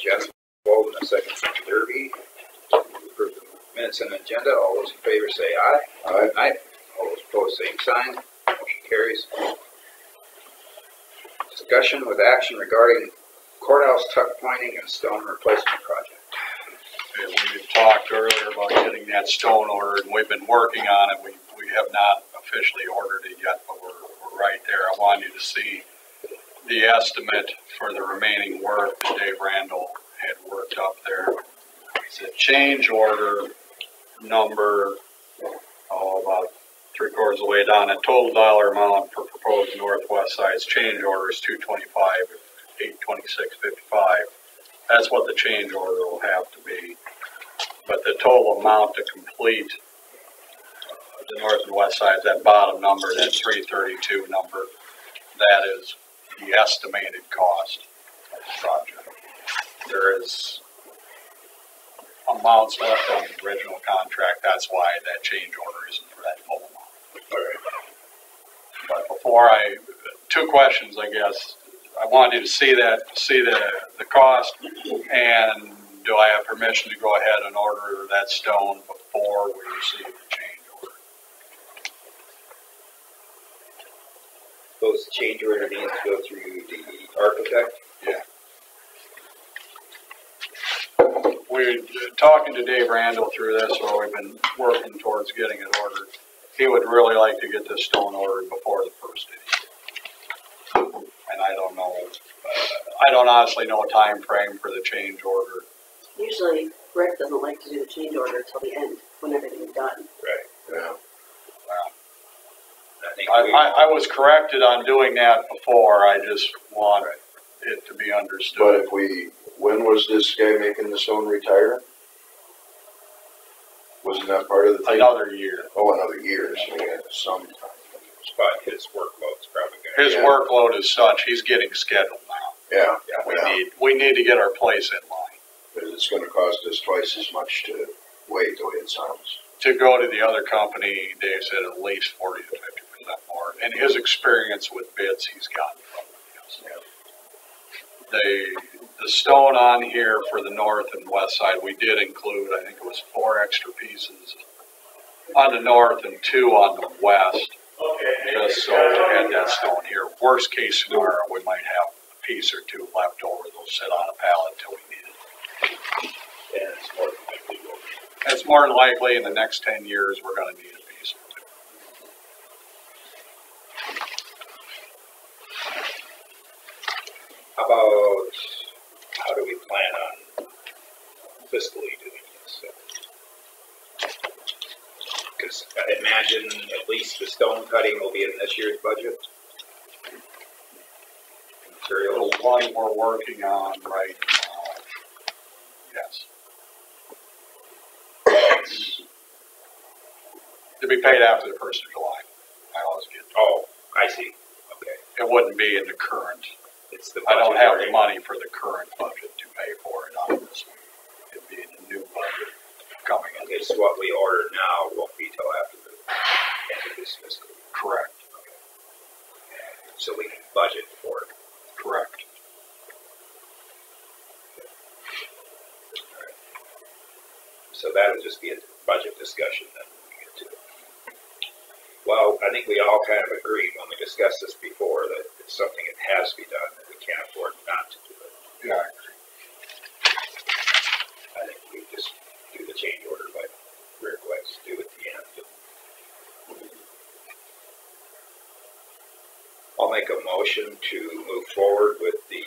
Jensen, and a second from Derby. Approve the minutes and agenda. All those in favor say aye. Aye. Aye. All those opposed, same sign. Motion carries. Discussion with action regarding courthouse tuck pointing and stone replacement project. We had talked earlier about getting that stone ordered, and we've been working on it. We have not officially ordered it yet, but we're right there. I wanted you to see the estimate for the remaining work that Dave Randall had worked up there. It's a change order number, about 3/4 of the way down. A total dollar amount for proposed northwest side's change order is $225, $826.55. That's what the change order will have to be. But the total amount to complete the north and west sides, that bottom number, that 332 number, that is the estimated cost of the project. There is amounts left on the original contract. That's why that change order isn't for that full amount. But before two questions, I guess. I wanted you to see the cost, and do I have permission to go ahead and order that stone before we receive the change order? Those change order needs to go through the architect? Yeah. We're talking to Dave Randall through this, so we've been working towards getting it ordered. He would really like to get this stone ordered before the first day. And I don't know, I don't honestly know a time frame for the change order. Usually, Rick doesn't like to do the change order until the end, when everything is done. Right. Yeah. Well, I think I was corrected on doing that before. I just want it to be understood. But if when was this guy making the stone retire? Wasn't that part of the thing? Another year. Oh, another year. So yeah, some time. But his workload's probably going His workload is such, he's getting scheduled now. Yeah. We need to get our place in line. But it's going to cost us twice as much to wait, the way it sounds. To go to the other company, Dave said at least 40 to 50% more. And his experience with bids he's gotten from them. The stone on here for the north and west side, we did include, I think it was 4 extra pieces on the north and 2 on the west. Just so we had that stone here. Worst case scenario, we might have a piece or 2 left over. They'll sit on a pallet until we need it. And it's more than likely. It's more than likely in the next 10 years we're going to need a piece or 2. How do we plan on fiscally doing this? Because I imagine at least the stone cutting will be in this year's budget. Materials. The one we're working on right now, yes. To be paid after the 1st of July. I always get. Oh, I see. Okay. It wouldn't be in the current. It's the. I don't have the money for the current budget to pay for it on this one. It'd be in the new budget coming in. Okay, so what we order now won't be till after the end of this fiscal year. Correct. Okay. So we can budget for it. Correct. All right. So that'll just be a budget discussion then when we get to it. Well, I think we all kind of agreed when we discussed this before that it's something that has to be done, that we can't afford not to do it. Yeah, I agree. I think we just do the change order like Rick likes to do at the end. I'll make a motion to move forward with the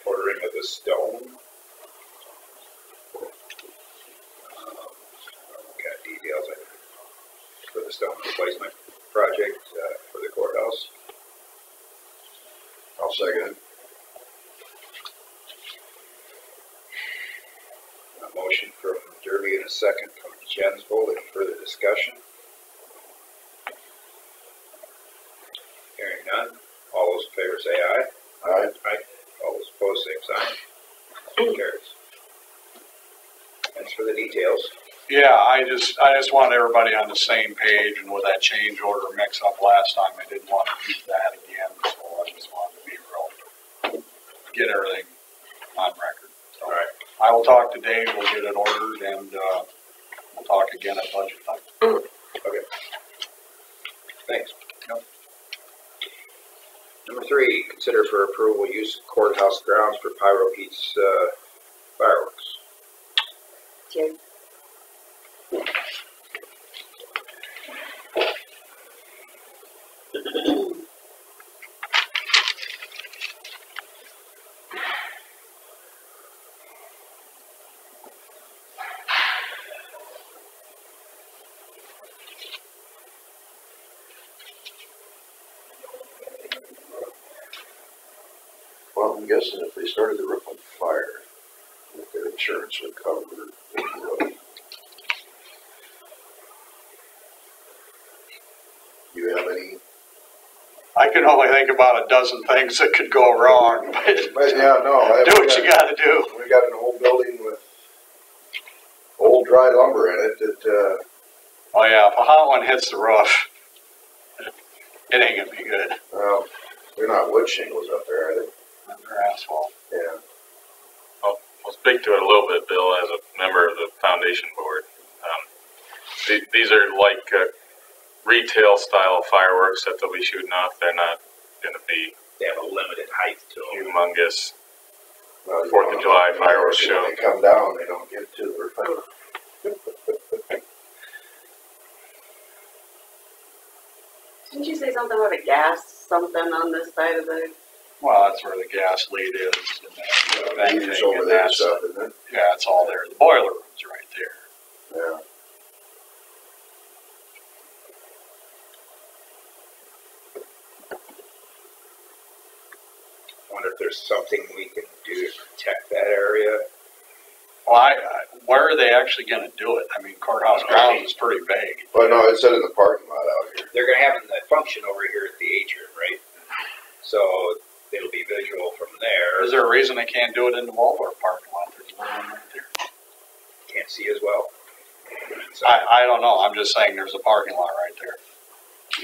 ordering of the stone. Got details for the stone replacement project for the courthouse. I'll second it. A motion from Derby and a second from Jensvold. Any further discussion? Hearing none. All those in favor say aye. Aye. Aye. All those opposed, same sign. Motion carries. Thanks for the details. Yeah, I just want everybody on the same page, and with that change order mix up last time, I didn't want to do that again, so I just wanted to be real, get everything on record. I will talk to Dave, we'll get it ordered, and, we'll talk again at budget time. Okay. Thanks. Yep. Number 3, consider for approval use of courthouse grounds for Pyro Pete's fireworks. Terry? Well, I'm guessing if they started the roof on fire, that their insurance would cover the roof. You have any? I can only think about a dozen things that could go wrong, but Yeah, no. do what you gotta do. We got an old building with old dry lumber in it that, Oh yeah, if a hot one hits the roof, it ain't gonna be good. well, they're not wood shingles up there, are they? They're asphalt. Yeah. I'll speak to it a little bit, Bill, as a member of the foundation board. These are like retail style fireworks that they'll be shooting off. They're not going to be They have a limited height to them. humongous. Well, 4th of July fireworks show. When they come down, they don't get to the roof. Didn't you say something about a gas something on this side of the? Well, that's where the gas lead is, and the vent It's tank, over and there and that's, stuff, isn't it? yeah, it's all there. The boiler room's right there. Yeah. I wonder if there's something we can do to protect that area. Well, where are they actually gonna do it? I mean, courthouse grounds is pretty vague. Well, no, it said in the parking lot out here. They're going to have the function over here at the atrium, right? So it'll be visual from there. Is there a reason they can't do it in the Waldorf parking lot? There's one right there. Can't see as well. So, I don't know, I'm just saying there's a parking lot right there.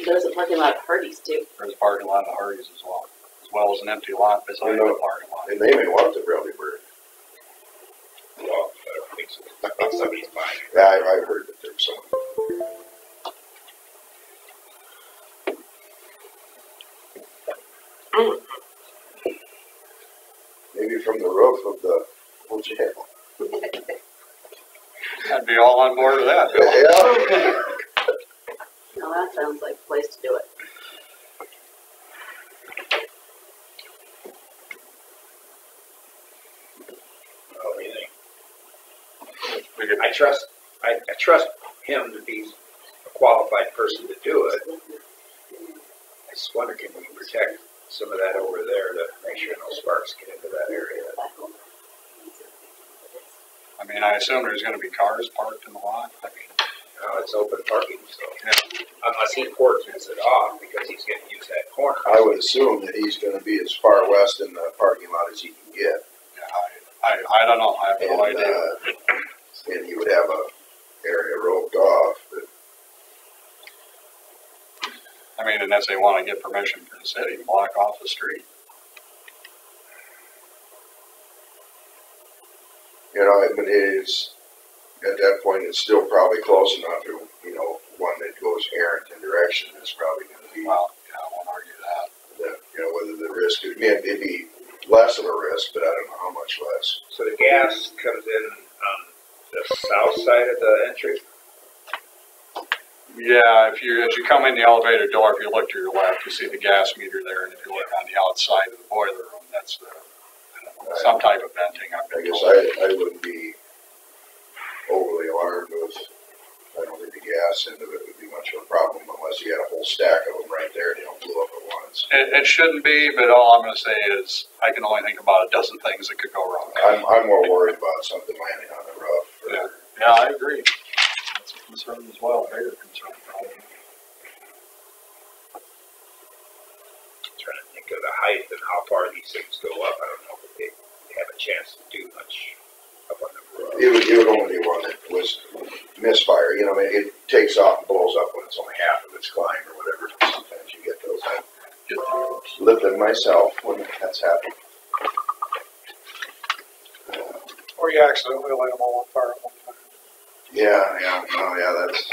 There's a parking lot at Hardee's too. There's a parking lot at Hardee's as well as an empty lot beside the parking lot. And they may want the Bradley bird. well, I don't think so. I think somebody's buying it. Yeah, I've heard that there's some. Maybe from the roof of the old jail. I'd be all on board with that, Bill. Yeah. Now that sounds like a place to do it. What do you think? We could, I trust him to be a qualified person to do it. I just wonder, can we protect some of that over there to make sure no sparks get into that area? I mean, I assume there's gonna be cars parked in the lot. I mean, It's open parking, so yeah. unless he cordons it off because he's going to use that corner. I would assume that he's gonna be as far west in the parking lot as he can get. I don't know, I have no idea. And he would have a area roped off, but I mean, unless they wanna get permission from the city, block off the street. you know, but it's, at that point, it's still probably close enough to, you know, one that goes errant in direction is probably gonna be, Well, yeah, I won't argue that. you know, whether the risk, it'd be less of a risk, but I don't know how much less. So the gas comes in on the south side of the entry. Yeah, as you come in the elevator door, if you look to your left, you see the gas meter there, and if you look on the outside of the boiler room, that's the, some type of venting, I've I been guess told. I wouldn't be overly alarmed with, I don't think the gas end of it would be much of a problem unless you had a whole stack of them right there and you don't blew up at once. It shouldn't be, but all I'm gonna say is, I can only think about a dozen things that could go wrong. I'm more worried about something landing on the roof. Yeah, yeah, I agree. That's a concern as well, a bigger concern probably. Trying to think of the height and how far these things go up. I don't know if they have a chance to do much up on the roof. It would only be one that was misfire, you know, I mean, it takes off and blows up when it's only half of its climb or whatever. Sometimes you get those. I've Get those. lived in myself when that's happened. Or you accidentally light them all on fire at one time. That's.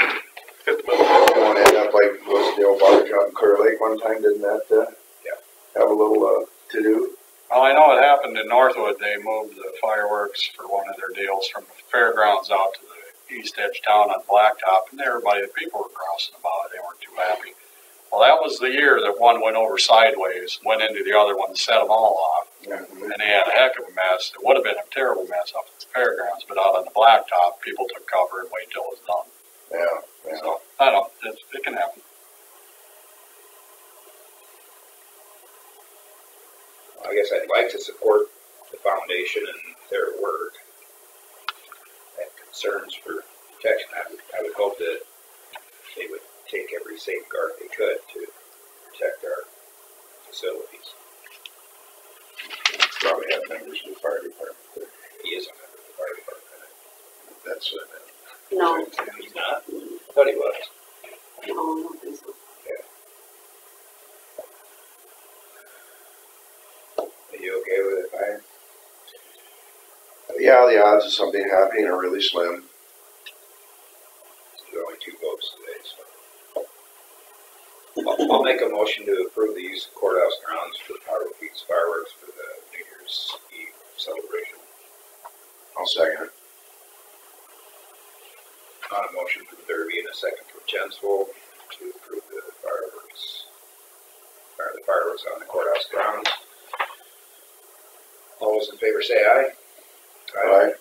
One end up like was the old barge out in Clear Lake one time, didn't that, have a little, to do? Well, I know it happened in Northwood. They moved the fireworks for one of their deals from the fairgrounds out to the east edge town on Blacktop, and everybody, the people were grousing about it. They weren't too happy. Well, that was the year that one went over sideways, went into the other one, and set them all off. Mm-hmm. And they had a heck of a mess. It would have been a terrible mess up at the fairgrounds, but out on the Blacktop, people took cover and waited till it was done. Yeah. So, I don't know. It can happen. I guess I'd like to support the foundation and their work. I have concerns for protection. I would hope that they would take every safeguard they could to protect our facilities. Probably have members of the fire department there. He is a member of the fire department. That's what I meant. No, He's not? I thought he was. no, I don't think so. Are you okay with it, Ryan? Yeah, the odds of something happening are really slim. There's only 2 votes today, so. I'll make a motion to approve the use of courthouse grounds for Power Feats fireworks for the New Year's Eve celebration. I'll second it. On a motion from Derby and a second from Jensvold to approve the fireworks, or the fireworks on the courthouse grounds. All those in favor say aye. Aye.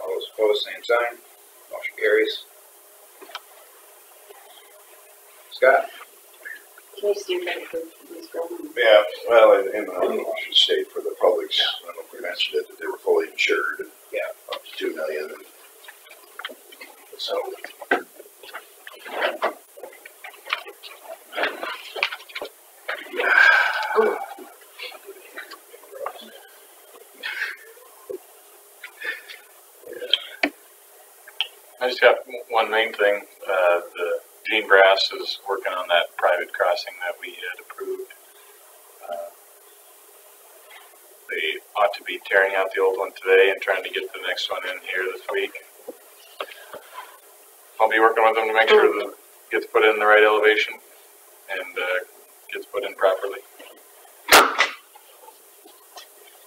All those opposed, same sign. Motion carries. Scott? Can you see that for these buildings? Yeah, well, and I should state for the public's, I don't know if we mentioned it, that they were fully insured. Yeah. Up to $2 million. So. Oh, I just got one main thing. The Gene Brass is working on that private crossing that we had approved. They ought to be tearing out the old one today and trying to get the next one in here this week. I'll be working with them to make sure that it gets put in the right elevation and gets put in properly.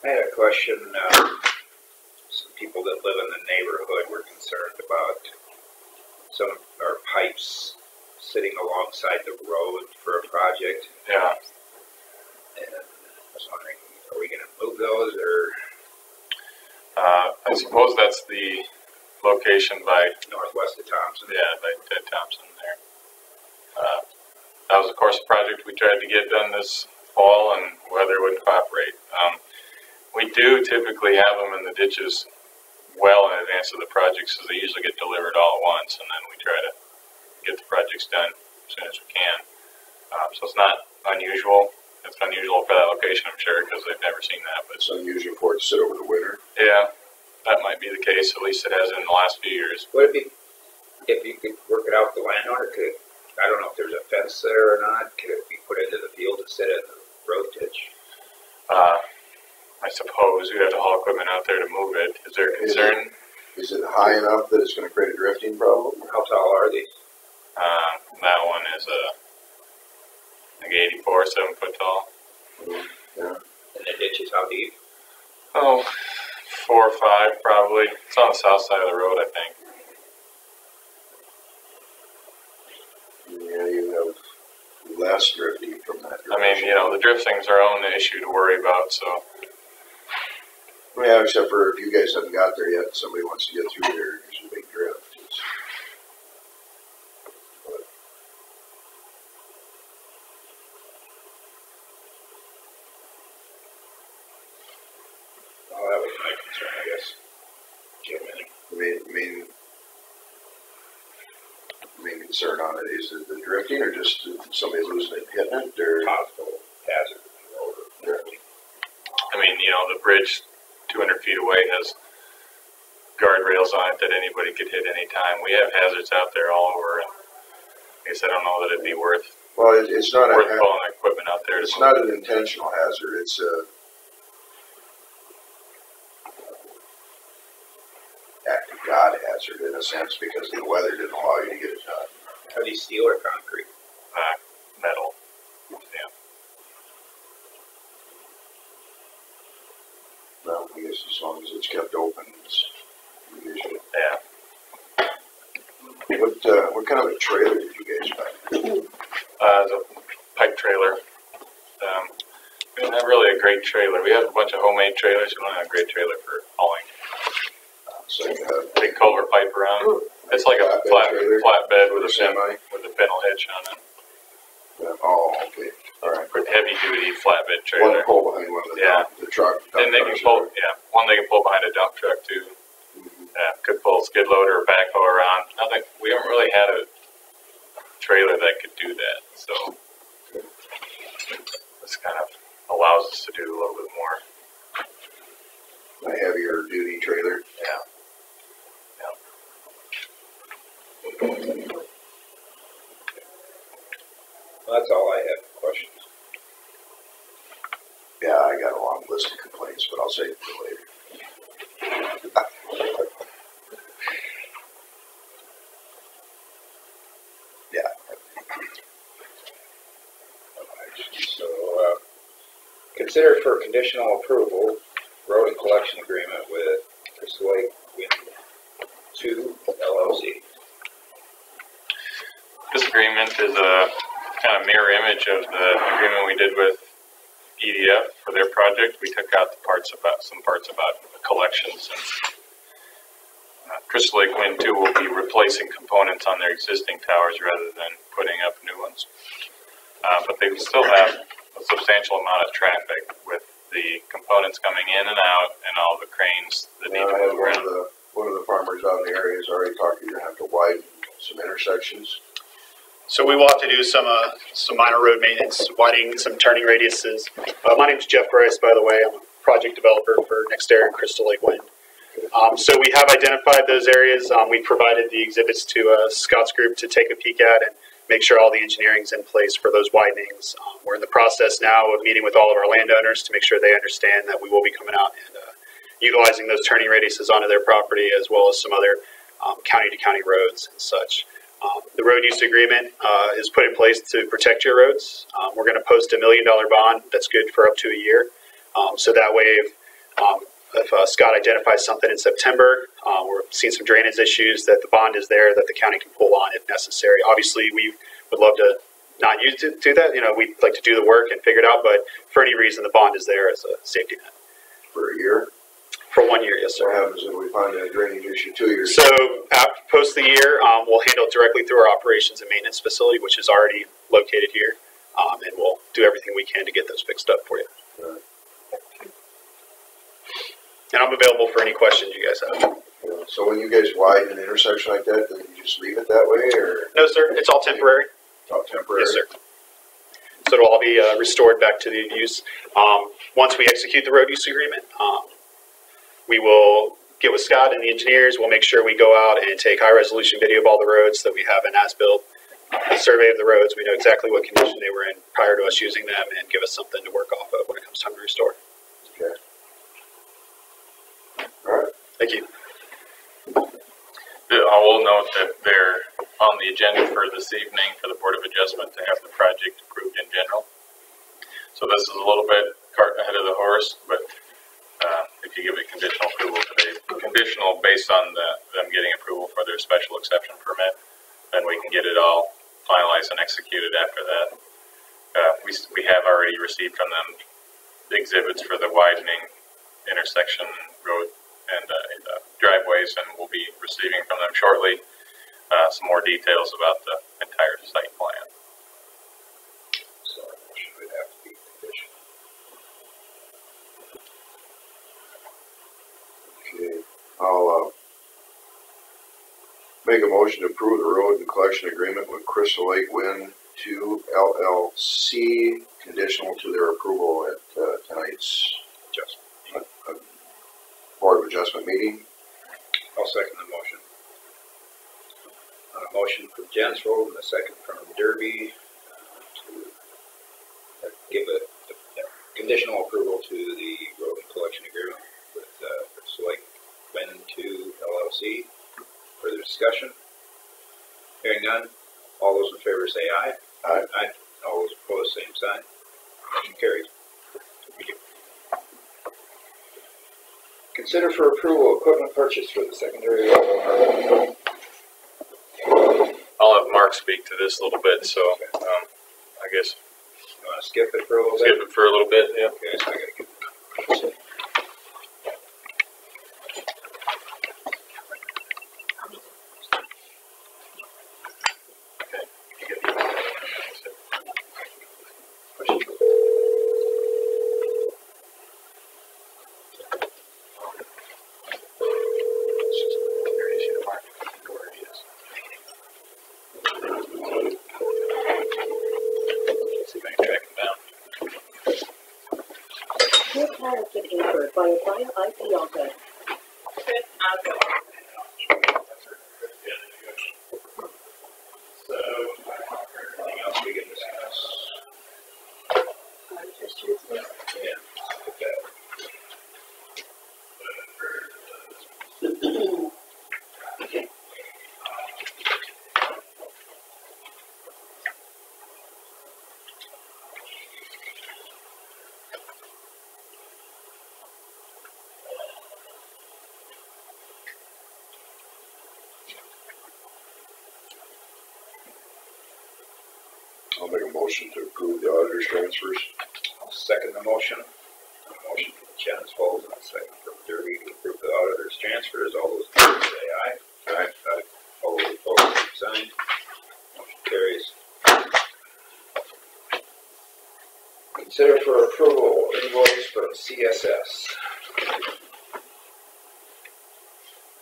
I had a question. Some people that live in the neighborhood were concerned about some of our pipes sitting alongside the road for a project. Yeah. And I was wondering, are we going to move those or? I suppose that's the location by, Northwest of Thompson? yeah, by Ted Thompson there. That was, of course, a project we tried to get done this fall, and weather wouldn't cooperate. We do typically have them in the ditches well in advance of the projects, so they usually get delivered all at once, and then we try to get the projects done as soon as we can. So it's not unusual. It's unusual for that location, I'm sure, because they've never seen that. But It's unusual for it to sit over the winter. yeah, that might be the case. At least it has in the last few years. Would it be, if you could work it out with the landowner, I don't know if there's a fence there or not, could it be put into the field instead of the road ditch? I suppose we'd have to haul equipment out there to move it. Is there a concern? Is it high enough that it's going to create a drifting problem? How tall are these? That one is like 84, 7 foot tall. Yeah. And the ditch is how deep? Oh, 4 or 5 probably. It's on the south side of the road, I think. Yeah, you have less drifting from that direction. I mean, you know, the drifting's our own issue to worry about, so. Yeah, except for if you guys haven't got there yet, somebody wants to get through there, there's a big drift. Well, that was my concern, I guess. Jim, Main concern on it is the drifting, or just somebody losing it, hitting it, or possible hazard in the road or drifting. I mean, you know, the bridge 200 feet away has guardrails on it that anybody could hit any time. We have hazards out there all over, and I guess I don't know that it'd be worth it's not pulling equipment out there. It's not an intentional hazard. It's God hazard in a sense because the weather didn't allow you to get it done. Heavy steel or concrete? Metal. Yeah. Well, I guess as long as it's kept open, it's usually. Yeah. What kind of a trailer did you guys buy? The pipe trailer. We don't have really a great trailer. We have a bunch of homemade trailers. We don't have a great trailer for hauling. So Big culvert pipe around. It's like a flatbed with a semi. pintle hitch on it. Oh, okay. All right. Heavy duty flatbed One trailer. pull behind one of the truck. And they can pull, one they can pull behind a dump truck too. Could pull a skid loader or backhoe around. Nothing. We haven't really had a trailer that could do that. So this kind of allows us to do a little bit more. A heavier duty trailer. Yeah. Well, that's all I have. Questions? Yeah, I got a long list of complaints, but I'll save it for later. Yeah. So, consider for conditional approval, road and collection agreement with Crystal Lake Wind 2 LLC. This agreement is a kind of mirror image of the agreement we did with EDF for their project. We took out some parts about collections, and Crystal Lake Wind 2 will be replacing components on their existing towers rather than putting up new ones. But they will still have a substantial amount of traffic with the components coming in and out and all the cranes that need to move around. One of the farmers out in the area has already talked, you're gonna have to widen some intersections. So we will have to do some minor road maintenance, widening some turning radiuses. My name is Jeff Grice, by the way. I'm a project developer for NextAir and Crystal Lake Wind. So we have identified those areas. We provided the exhibits to Scott's group to take a peek at and make sure all the engineering's in place for those widenings. We're in the process now of meeting with all of our landowners to make sure they understand that we will be coming out and utilizing those turning radiuses onto their property as well as some other county-to-county roads and such. The road use agreement is put in place to protect your roads. We're going to post $1 million bond that's good for up to a year. So that way, if Scott identifies something in September, we're seeing some drainage issues, that the bond is there that the county can pull on if necessary. Obviously, we would love to not use to do that. You know, we'd like to do the work and figure it out, but for any reason, the bond is there as a safety net. For a year? For 1 year, yes, sir. What happens if we find a drainage issue 2 years? So after post the year, we'll handle it directly through our operations and maintenance facility, which is already located here, and we'll do everything we can to get those fixed up for you. Right. And I'm available for any questions you guys have. Yeah. So when you guys widen an intersection like that, then you just leave it that way, or? No, sir. It's all temporary. It's all temporary? Yes, sir. So it'll all be restored back to the use. Once we execute the road use agreement, we will get with Scott and the engineers. We'll make sure we go out and take high-resolution video of all the roads so that we have an as-built survey of the roads. We know exactly what condition they were in prior to us using them and give us something to work off of when it comes time to restore. Okay. All right. Thank you. I will note that they're on the agenda for this evening for the Board of Adjustment to have the project approved in general. So this is a little bit cart ahead of the horse, but if you give it conditional approval today, conditional based on them getting approval for their special exception permit, then we can get it all finalized and executed after that. We have already received from them the exhibits for the widening intersection road and driveways, and we'll be receiving from them shortly some more details about the entire site plan. So it would have to be conditional. Okay. I'll make a motion to approve the road and collection agreement with Crystal Lake Wind 2 LLC, conditional to their approval at tonight's Board of Adjustment meeting. I'll second the motion. A motion from Jensvold and a second from Derby to give a conditional approval to the road and collection agreement with Crystal Lake Wind 2 LLC. LLC. Further discussion? Hearing none, all those in favor say aye. Aye. Aye. All those opposed, same sign. Motion carries. Thank you. Consider for approval equipment purchase for the secondary level. I'll have Mark speak to this a little bit, so, I guess You want to skip it for a little bit? skip it for a little bit, yeah. Okay, so I gotta get. See if I can track him down. Your call has been answered by a via IP outlet. So, anything else we can discuss? Just transfer. Yeah. Put that. I'll make a motion to approve the auditor's transfers. I'll second the motion. A motion from Janice Falls and a second from Derby to approve the auditor's transfers. All those in favor say aye. Aye. Aye. All those opposed, same sign. Motion carries. Consider for approval invoice from CSS.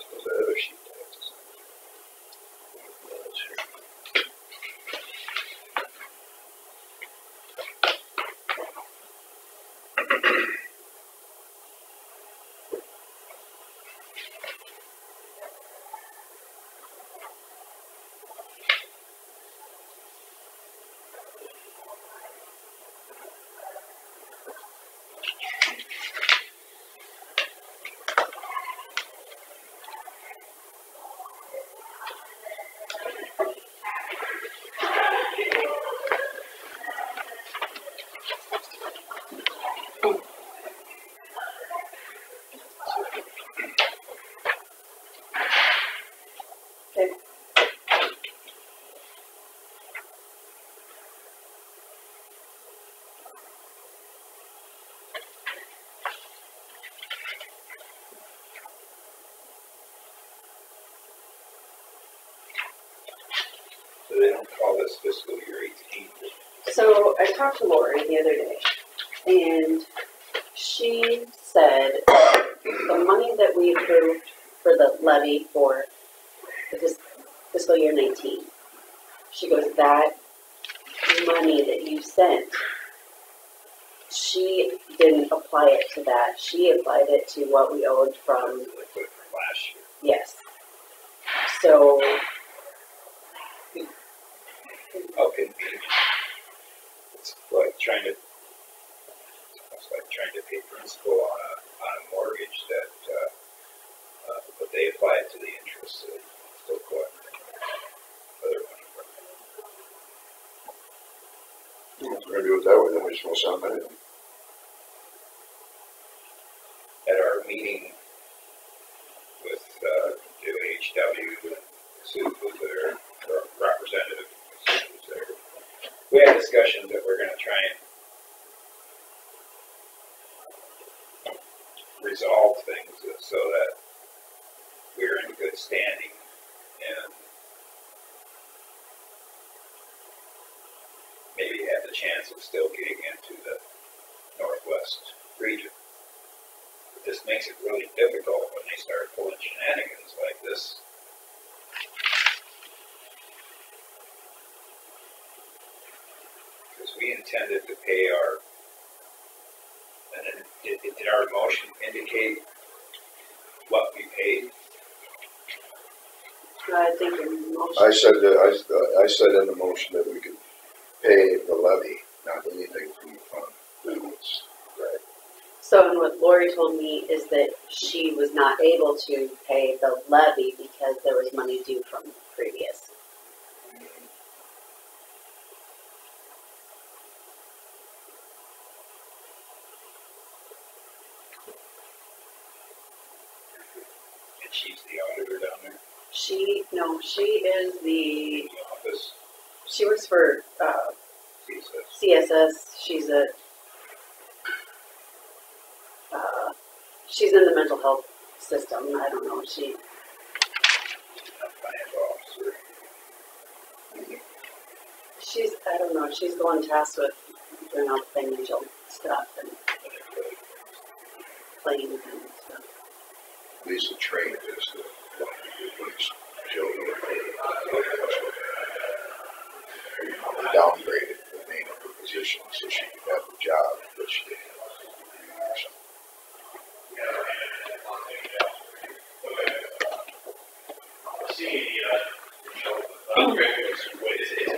There's that other sheet I have to sign. Okay. So they don't call this fiscal year 18. So I talked to Lori the other day, and she said the money that we approved for the levy for this fiscal year 19, she goes, that money that you sent, she didn't apply it to that. She applied it to what we owed from, Liquid from last year. yes. So, How convenient. It's like trying to, it's like trying to pay principal on a mortgage that, but they apply it to the interest, so they still collect other money from it. If we're gonna do it that way, then we just won't send them anything. At our meeting with, WHW, Sue was there, or Representative Sue was there. We had discussions that we're gonna try and resolve things so that we're in good standing and maybe have the chance of still getting into the Northwest region. But this makes it really difficult when they start pulling shenanigans like this. Because we intended to pay our, and then did our motion indicate what we paid? I think in motion. I said that, I said in the motion that we could pay the levy, not anything from the fund. Right. So, and what Lori told me is that she was not able to pay the levy because there was money due from previous. And she's the auditor down there She is in the, the office. she works for, She says, CSS. She's in the mental health system. I don't know, financial officer. I don't know, she's the one tasked with doing all the financial stuff and claims and stuff. Lisa trained as the children. Downgraded the name of her position so she could have a job, but she didn't.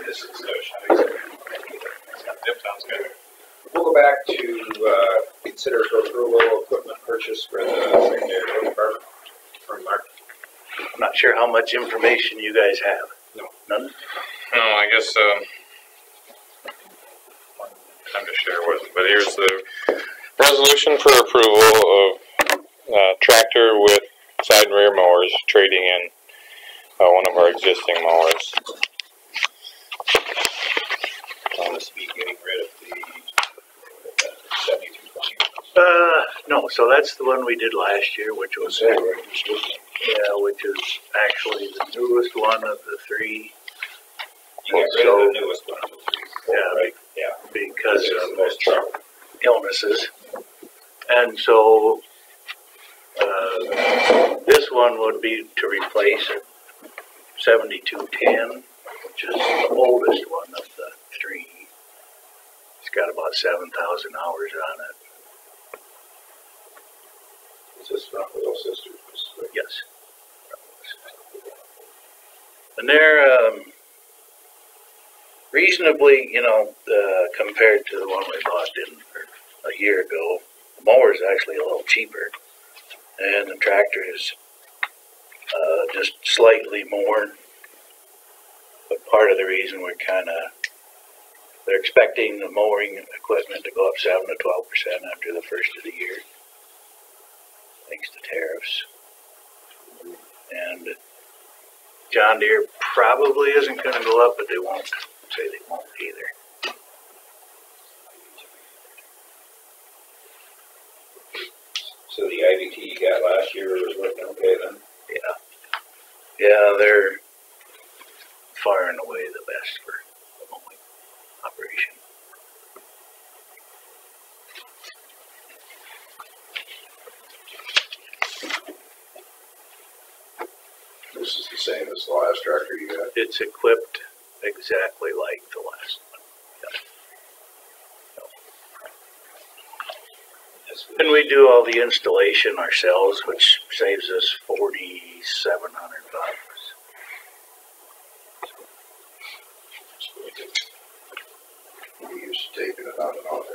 This discussion. Yep, sounds good. We'll go back to consider for approval equipment purchase for the secondary road department from Mark. I'm not sure how much information you guys have. No. None? No, I guess, time to share with, but here's the resolution for approval of tractor with side and rear mowers, trading in one of our existing mowers. Must be getting rid of the 7220. No, so that's the one we did last year, which was, Say, right, just looking. yeah, which is actually the newest one of the three. You got rid of the newest one. Yeah, Right, yeah. because It's the of most trouble. illnesses. And so, this one would be to replace a 7210, which is the oldest one of the three. It's got about 7,000 hours on it. Is this from Little Sisters? Yes. And they're reasonably, compared to the one we bought a year ago. The mower is actually a little cheaper, and the tractor is just slightly more. But part of the reason they're expecting the mowing equipment to go up 7 to 12% after the first of the year, thanks to tariffs. And John Deere probably isn't going to go up, but they won't say they won't either. So the IVT you got last year was working okay then? Yeah, they're far and away the best for the mowing operation. This is the same as the last tractor you got. It's equipped exactly like the last one. This was- And we do all the installation ourselves, which saves us $4,700. You used to taking it on and off.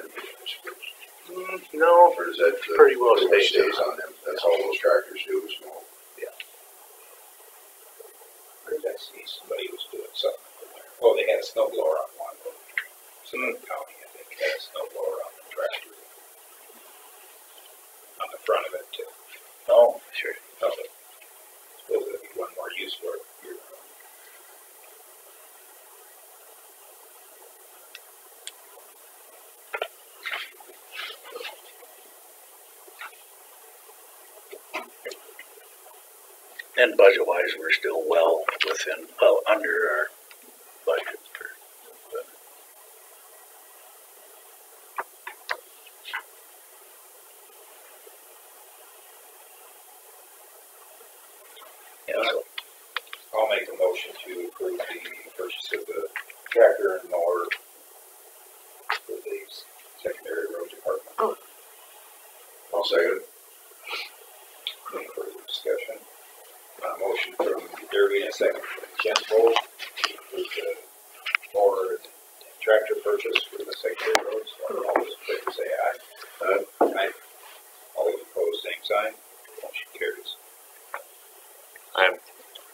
No, Or is that pretty well stays stays on them? That's all those tractors do is mow. Where did I see somebody was doing something over there? Oh, they had a snow blower on one. Some county, I think, had a snow blower on the tractor. On the front of it too. Oh, sure. Okay. Suppose there'd be one more use for it. And budget-wise, we're still well under our budget. Yeah, so I'll make a motion to approve the purchase of the tractor and mower for the secondary road department. I'll second it. Any further discussion? Motion from Derby and a second from Ken Vogt to approve the mower and tractor purchase for the secondary roads. All those in favor say aye. Aye. I have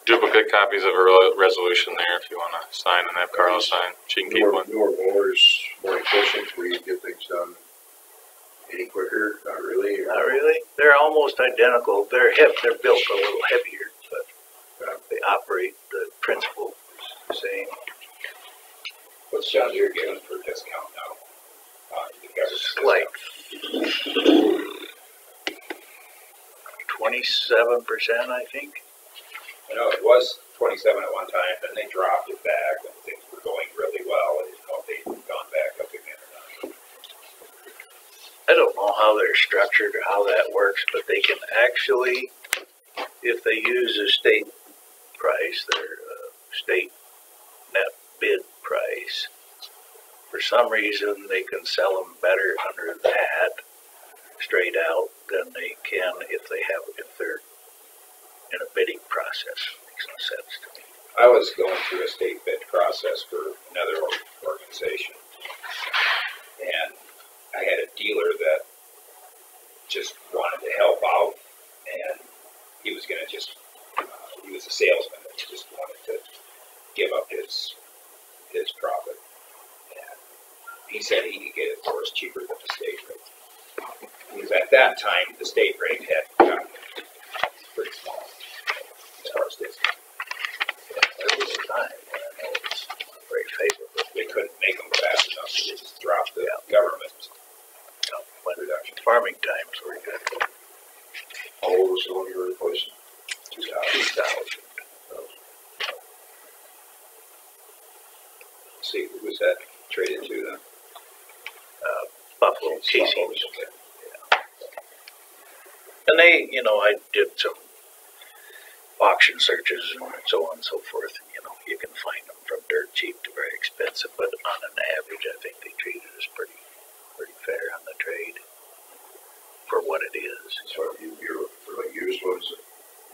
duplicate copies of a resolution there if you want to sign and have Carlos sign. She can keep one. Newer mowers, more efficient, where you can get things done any quicker, not really. Or, Not really. They're almost identical. They're built a little heavier, but they operate, the principle is the same. What's John Deere giving for discount now? The government It's like 27%, I think. I know it was 27 at one time, then they dropped it back when things were going really well. I didn't know if they'd gone back up again or not. I don't know how they're structured or how that works, but they can actually, if they use a state price, their state net bid price, for some reason they can sell them better under that straight out than they can if they're in a bidding process. Makes no sense to me. I was going through a state bid process for another organization, and I had a dealer that just wanted to help out, and he was going to he was a salesman, and he just wanted to give up his profit. And he said he could get it for us cheaper than the state rate. Because at that time, the state rate had gotten pretty small as far as discount. There was a time when I know it was very favorable. They couldn't make them fast enough, so they just dropped the government When reduction. farming times were good. how old was the one you were replacing? 2000. Let's see, who was that traded to then? Buffalo Casey's. And they, I did some auction searches and so on and so forth. And, you can find them from dirt cheap to very expensive, but on an average, I think they treated us pretty fair on the trade for what it is. So you're looking for like used ones,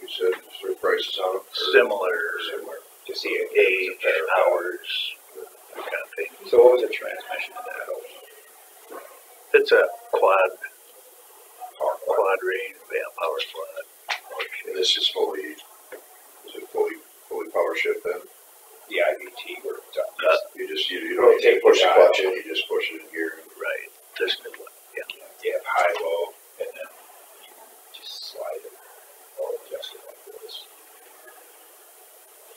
you said, sort of prices on them? Similar To see it. age, hours, that kind of thing. So what was the transmission of that? It's a quad range, power quad. And this is fully power shift then? The IVT where it's up. You don't take push the clutch in, you just push it in gear. Right. This new one. Yeah. You have high, low, and then you just slide it or adjust it like this.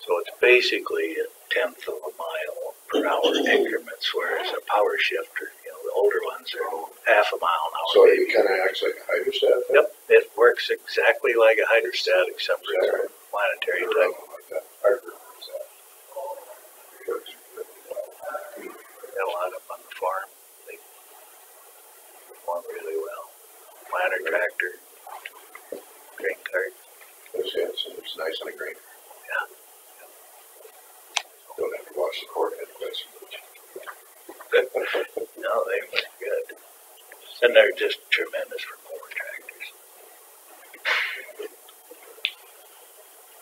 So it's basically a tenth of a mile per hour increments, whereas a power shifter, the older ones are half a mile an hour. So it kind of acts like a hydrostat then? Yep, it works exactly like a hydrostat except for the planetary type. Like that. Got a lot of them on the farm. They perform really well. Planter tractor, grain cart. It's nice on a grain. Yeah. Don't have to watch the cord head quite so much. No, they were good. And they're just tremendous for mower tractors.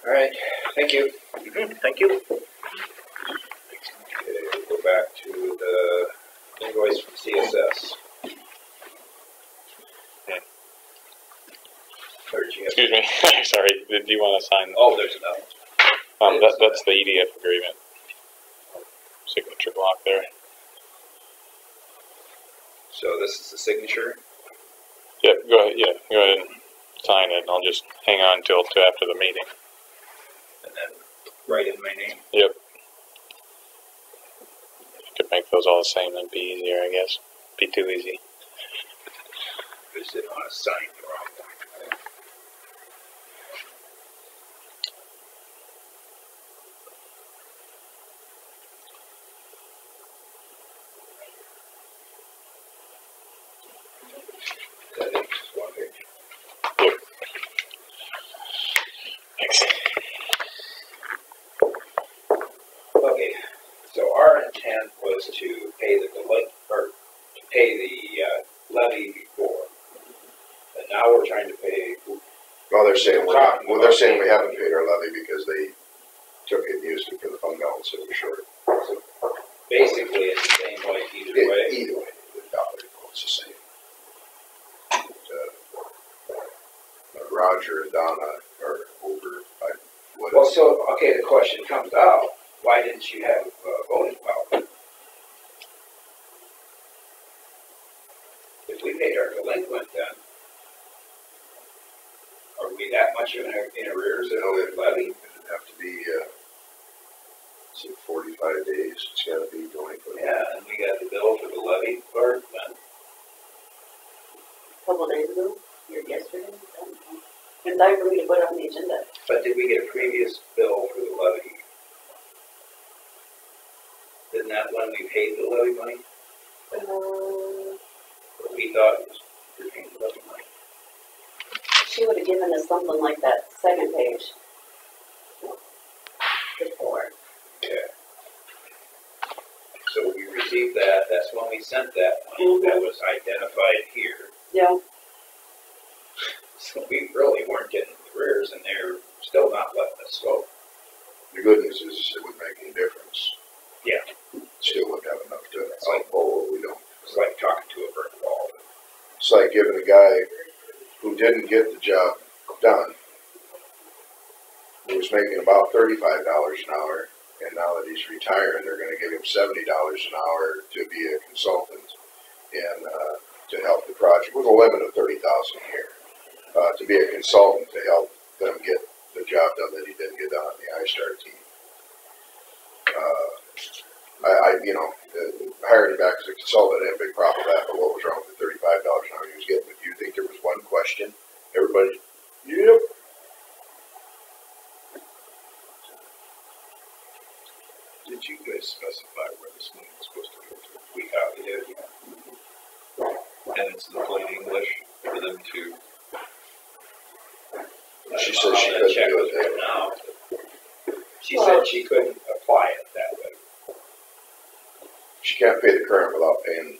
All right, thank you. Thank you. Okay, we'll go back to the invoice from CSS. Or did you have- Excuse me. Sorry. Do you want to sign? Oh, there's another one. That's the EDF agreement. Signature block there. So this is the signature. Yep. Go ahead. Yeah. Go ahead and sign it. I'll just hang on till after the meeting. And then write in my name. Yep. Could make those all the same, that'd be easier, I guess. Be too easy. Just didn't want to sign the wrong one. That is just one page. Yep. Thanks. Okay, so our intent was to pay the levy before, and now we're trying to pay. Well, they're saying we haven't paid our levy because they took it and used it for the fund balance that was short. So basically, it's the same way either way. Either way, the dollar it's the same. Roger and Donna are over Okay, the question comes out, why didn't you have voting power? If we paid our delinquent then, are we that much in arrears that we levy? It'd have to be, is it 45 days? It's gotta be delinquent. Yeah, and we got the bill for the levy part then. A couple days ago, or yesterday, I don't know. And time for me to put it on the agenda. But did we get a previous bill for the levy? Isn't that when we paid the levy money? We thought it was we paid the levy money. She would have given us something like that second page. Before. Yeah. So we received that, that's when we sent that money, that was identified here. Yeah. So we really weren't getting arrears and they're still not letting us go. The good news is it wouldn't make any difference. Yeah. Still wouldn't have enough to oh, we don't. It's like talking to a brick wall. It's like giving a guy who didn't get the job done, who was making about $35 an hour, and now that he's retiring, they're gonna give him $70 an hour to be a consultant and, to help the project, with a limit of $30,000 a year, to be a consultant to help them get the job done that he didn't get done on the iStar team. Hiring him back as a consultant, I had a big problem with that, but what was wrong with the $35 an hour he was getting? If you think there was one question, everybody, yep. Did you guys specify where this money was supposed to go to? We thought we did, yeah. And it's in plain English for them to. She said she couldn't check do was it. written out. She said she couldn't apply it that way. She can't pay the current without paying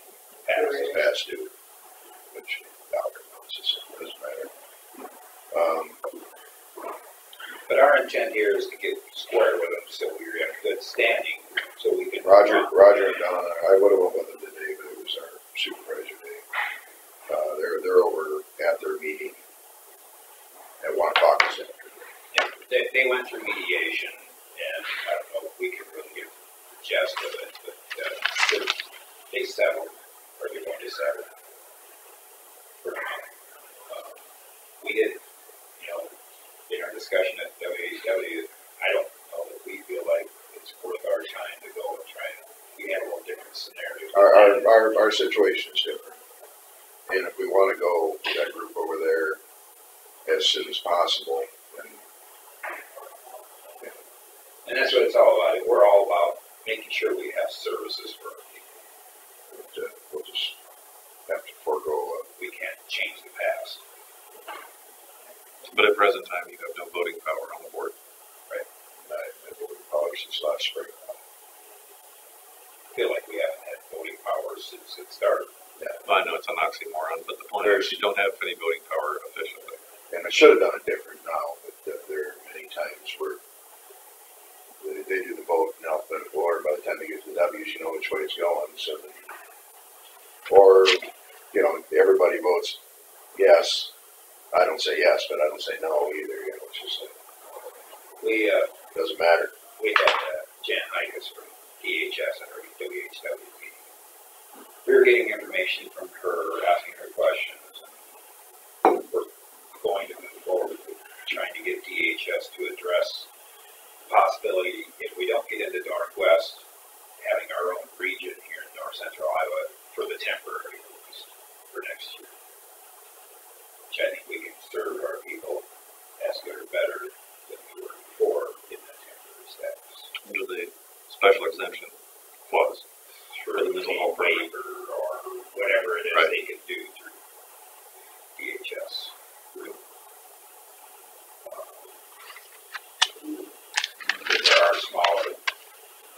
Past. past due, which Albert knows, it doesn't matter. But our intent here is to get square with them, so we're in good standing, so we can. Roger and Donna, I would have went with them today, but it was our supervisor day. They're over at their meeting at 1 o'clock this afternoon. Yeah, they went through mediation, and I don't know if we can really get the gist of it, but they settled, or they're going to settle. We did, in our discussion at WHW, I don't know that we feel like it's worth our time to go and try and, we had a little different scenario. Our situation is different. And if we want to go with that group over there as soon as possible, And that's what it's all about. We're all about making sure we have services for our people. we'll just have to forego. We can't change the past. But at present time, you have no voting power on the board. Right. I've voted probably since last spring. I feel like we haven't had voting power since it started. Yeah. Well, I know it's an oxymoron, but the point is you don't have any voting power officially. And I should have done it different now, but there are many times where they do the vote in alphabetical order. By the time they get to the W's, you know which way it's going. So, or everybody votes yes. I don't say yes, but I don't say no either. It's just We doesn't matter. we had Jan Hikus from DHS at our WHW meeting. We were getting information from her, asking her questions. And we're going to move forward with trying to get DHS to address the possibility, if we don't get into Northwest, having our own region here in North Central Iowa for the temporary, at least, for next year. Which I think we can serve our people as good or better than we were before in that temporary status. Under the special exemption clause. Through the waiver or whatever it is Right. they can do through DHS. There are smaller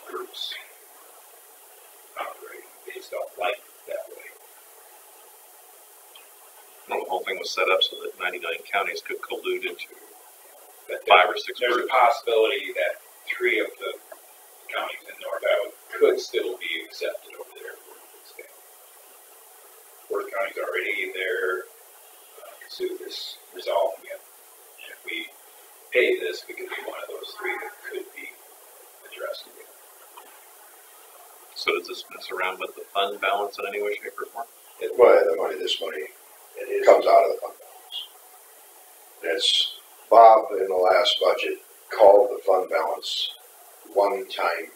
groups operating, they just don't like it that way. Well, the whole thing was set up so that 99 counties could collude into But 5 or 6 there's a groups. possibility that 3 of the counties in North Iowa could still be accepted over there for the state. Worth County's already there, Sue is resolving it. And if we pay this, we could be one of those three that could be addressed. So does this mess around with the fund balance in any way, shape, or form? Well, this money comes out of the fund balance. It's, Bob in the last budget called the fund balance one-time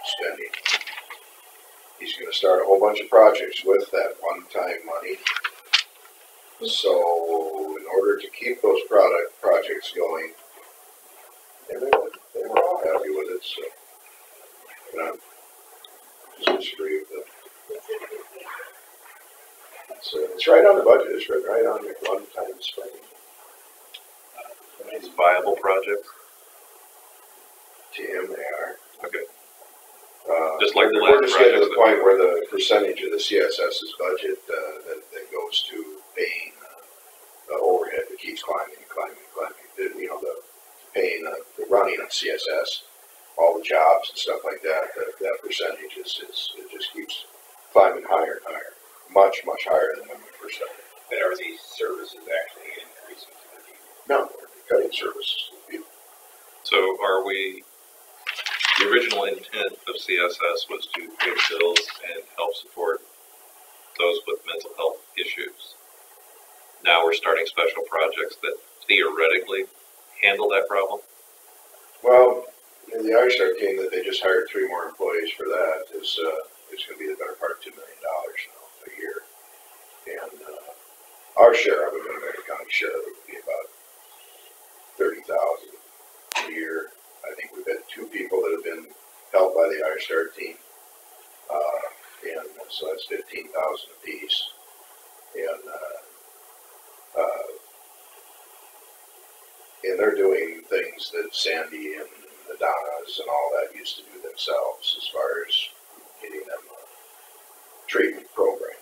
spending. He's gonna start a whole bunch of projects with that one-time money. So in order to keep those projects going, and they were all happy with it, so. And I'm just disagree with them. So it's right on the budget, it's written right on your one-time spending. These viable projects? To him, they are. Okay. Just like the we're last just getting to projects the point where the percentage of the CSS's budget that goes to paying the overhead that keeps climbing and climbing and climbing. The paying the running of CSS, all the jobs and stuff like that. That percentage it just keeps climbing higher and higher, much higher than the percent. But are these services actually increasing to the people? No, we're cutting services to the people. So are we, the original intent of CSS was to pay bills and help support those with mental health issues. Now we're starting special projects that theoretically handle that problem. Well, in the ISTAR team that they just hired 3 more employees for that is going to be the better part of $2 million now a year. And our share of it, American County share of it, would be about $30,000 a year. I think we've had 2 people that have been helped by the ISTAR team, and so that's $15,000 apiece. And they're doing things that Sandy and the Donnas and all that used to do themselves, as far as getting them a treatment program,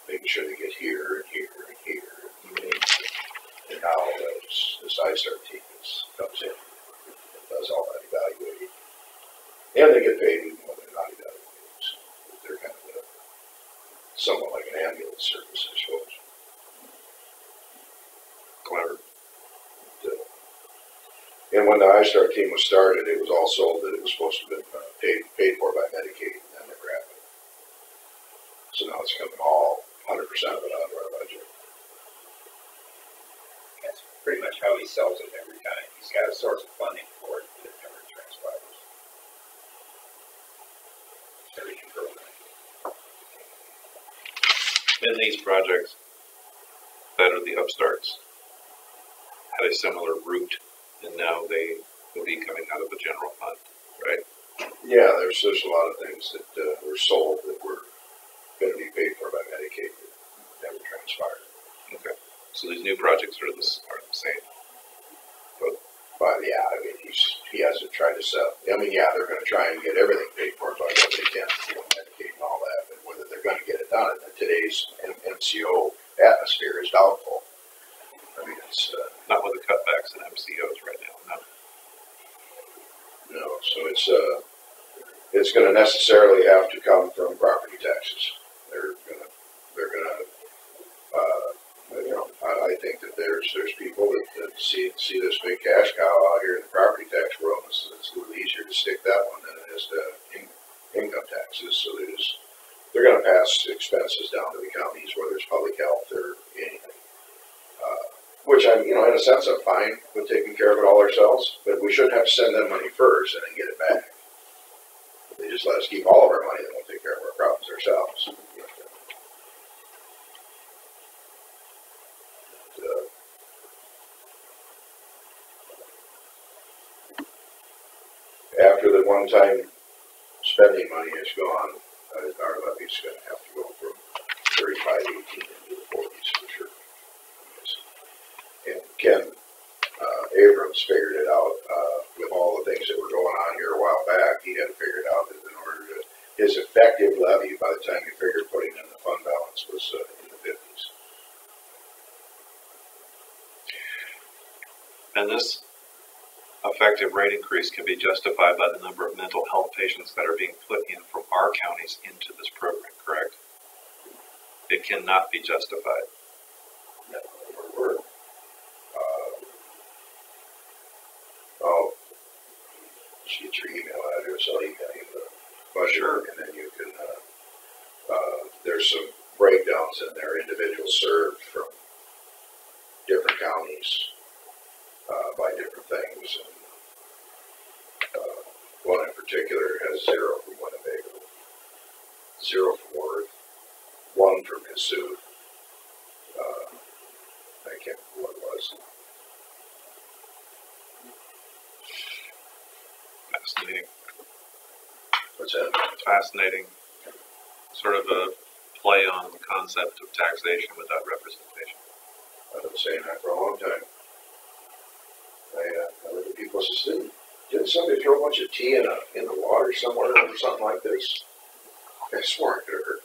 making sure they get here and here and here. And now this ISTAR team comes in and does all that evaluating. And they get paid even when they're not evaluating. So they're kind of somewhat like an ambulance service, I suppose. Clever. And when the ISTAR team was started, it was all sold that it was supposed to have been paid for by Medicaid, and that never happened. So now it's coming all 100% of it out of our budget. That's pretty much how he sells it every time. He's got a source of funding for it that never transpires. Every program. In these projects that are the upstarts had a similar route, and now they will be coming out of the general fund, right? Yeah, there's a lot of things that were sold that were going to be paid for by Medicaid that never transpired. Okay. So these new projects are the same. But yeah, I mean, he hasn't tried to sell. I mean, yeah, they're going to try and get everything paid for by what they can, Medicaid and all that. But whether they're going to get it done in today's MCO atmosphere is doubtful. I mean, it's not with the cutbacks in MCOs right now. No, so it's going to necessarily have to come from property taxes. I think that there's people that see this big cash cow out here in the property tax world. It's a little easier to stick that one than it is to income taxes. So they're going to pass expenses down to the counties, whether it's public health or anything. Which I'm, in a sense, I'm fine with taking care of it all ourselves, but we shouldn't have to send them money first and then get it back. If they just let us keep all of our money, then we'll take care of our problems ourselves. After the one-time spending money is gone, our levy's going to have to go from 35.18 into the 40s for sure. And Ken Abrams figured it out with all the things that were going on here a while back. He had to figure it out that in order to his effective levy by the time he figured putting in the fund balance was in the 50s. And this effective rate increase can be justified by the number of mental health patients that are being put in from our counties into this program, correct? It cannot be justified. No, we're Just get your email address, I'll email you the budget, Sure. and then you can, there's some breakdowns in there, individuals served from different counties, by different things, and, one in particular has 0 from Winnebago, 0 from Worth, 1 from Kasuth, I can't remember what it was. Fascinating. What's that? Fascinating. Sort of a play on the concept of taxation without representation. I've been saying that for a long time. I look at people and say, didn't somebody throw a bunch of tea in the water somewhere or something like this? I swore I could have heard.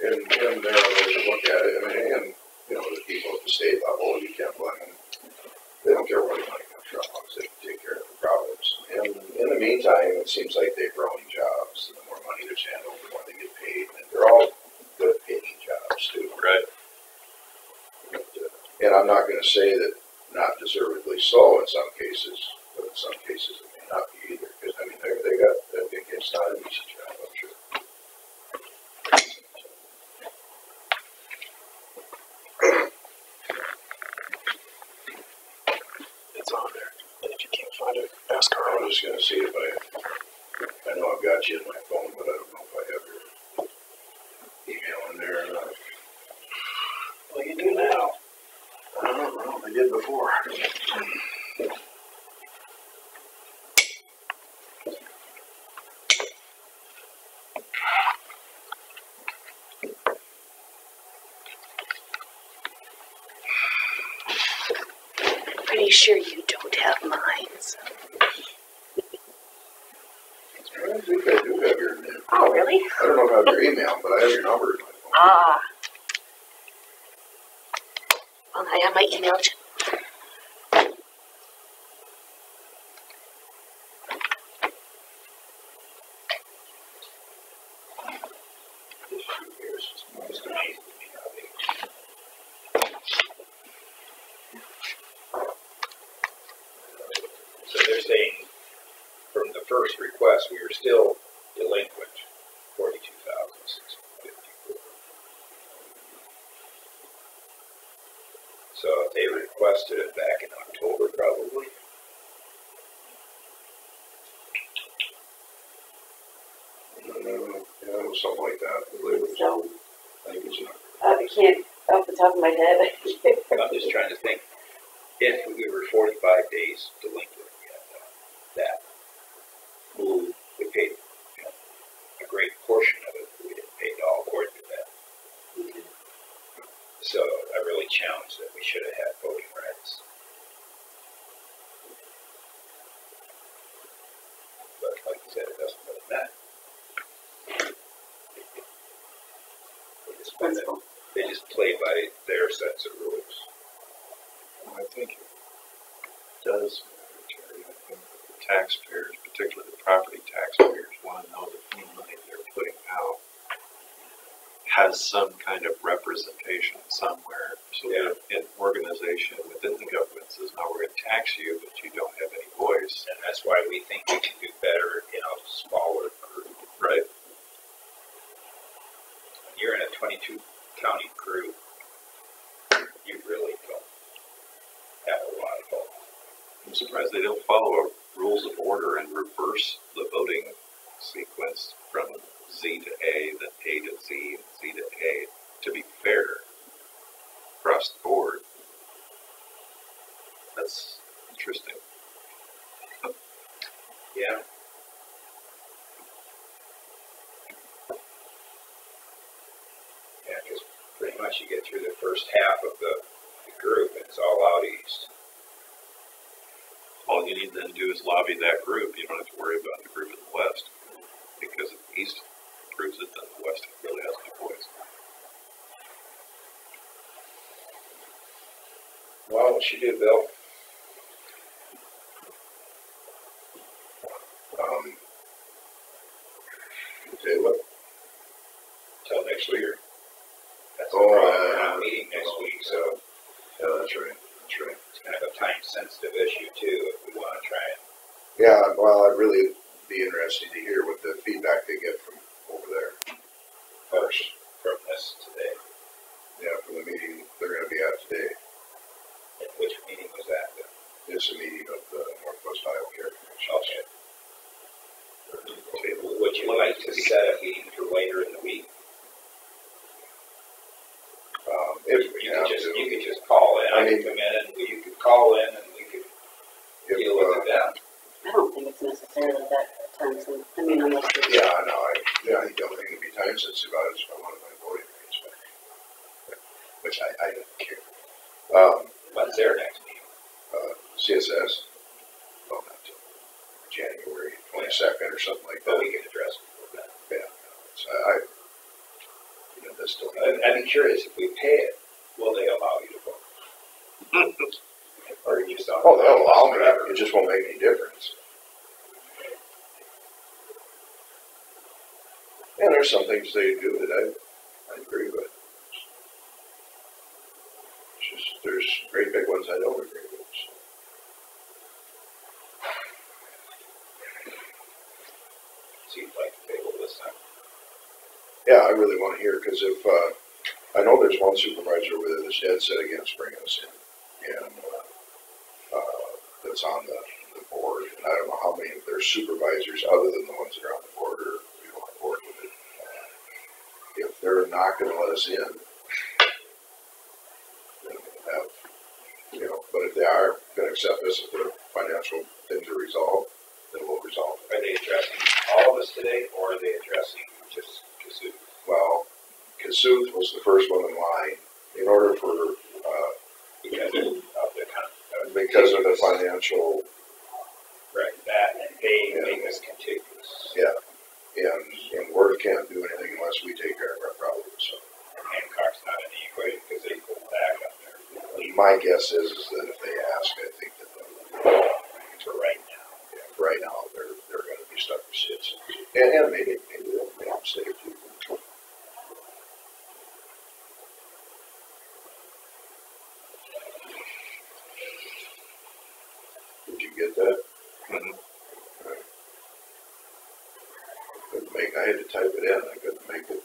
And there are those that look at it, I mean, and, the people at the state level, you can't blame them. They don't care where the money comes from, as long as they can take care of the problems. And in the meantime, it seems like they're growing jobs, and the more money there's handled, the more they get paid, and they're all good paying jobs too. Right. And I'm not gonna say that not deservedly so in some cases, but in some cases it may not be either, because I mean, I think it's not an easy job, I'm sure. It's on there. And if you can't find it, ask her. I'm just gonna see if I know I've got you in my phone, but I don't know if I have your email in there or not. Well, you do now. I don't know. I did before. Pretty sure you don't have mines. I think I do have your email. Oh, really? I don't know if I have your email, but I have your number in my phone. Ah. Well, I have my email. It's amazing to me how they So they're saying from the first request, we were still delinquent, 42,654. So if they requested it back in October, probably. Yeah, it was something like that. I believe it was, So, I think it was, I can't, off the top of my head. I'm just trying to think, if we were 45 days delinquent, we had that. We paid a great portion of it, but we didn't pay it all according to that. So I really challenge that we should have had voting rights. But like you said, it doesn't really matter. They just play by their sets of rules. I think it does matter, Terry. I think the taxpayers, particularly the property taxpayers, want to know that the money they're putting out has some kind of representation somewhere. So that an organization within the government says, no, we're going to tax you, but you don't have any voice. And that's why we think we can do better in a smaller group. Right. You're in a 22 county group, you really don't have a lot of vote. I'm surprised they don't follow rules of order and reverse the voting sequence from Z to A, then A to Z, and Z to A, to be fair across the board. That's interesting. Yeah. Yeah, because pretty much you get through the first half of the group and it's all out east. All you need then to do is lobby that group. You don't have to worry about the group in the West, because if the East approves it, then the West really has no voice. Well, what you do, Bill? tell you what, Till next next week. That's the problem, we're not meeting next week, so Yeah, that's right, that's right. it's kind of a time-sensitive issue too, if we want to try and. Yeah, well, I'd really be interested to hear what the feedback they get from over there first. From this today. Yeah, from the meeting they're gonna be at today. And which meeting was that then? It's a meeting of the Northwest Iowa Care Commission. Okay. Would you like to set a meeting for later in the week? If we You have could just, to. you could just call in, I I mean- could come in and you could call in and we could If, deal with it then. I don't think it's necessarily that time sensitive. I mean, unless it's. yeah, I know, I think the only thing to be time sensitive about is if I wanted my voting rates back. Which I don't care. When's their next meeting? CSS, well, not till January 22nd or something like But that. we could address it before then. Yeah, so that's still. I'd be curious, if we pay it, will they allow you to vote? Or you just don't? Oh, they'll allow me, it just won't make any difference. And there's some things they do that I agree with. It's just, there's great big ones I don't agree with, so. Seems like the table this time. Yeah, I really wanna hear, cause if, I know there's one supervisor over there that's dead set against bringing us in. And, that's on the board, and I don't know how many of their supervisors, other than the ones that are on the board, are, on board with it. If they're not gonna let us in, then we'll have, but if they are gonna accept us, if their financial things are resolved, then we'll resolve it. Are they addressing all of us today, or are they addressing just Kasuth? Well, Kasuth was the first one in line, in order for, Because of the because of the financial, right, that, and they make us contiguous. and Worth can't do anything unless we take care of our problems, so. And Hancock's not in the equation because they pulled back up there. My guess is that if they ask, I think that they'll, For right now. for right now, they're gonna be stuck with SIDS. And maybe they'll make a mistake too. Did you get that? Mhm. Right. I had to type it in, I couldn't make it,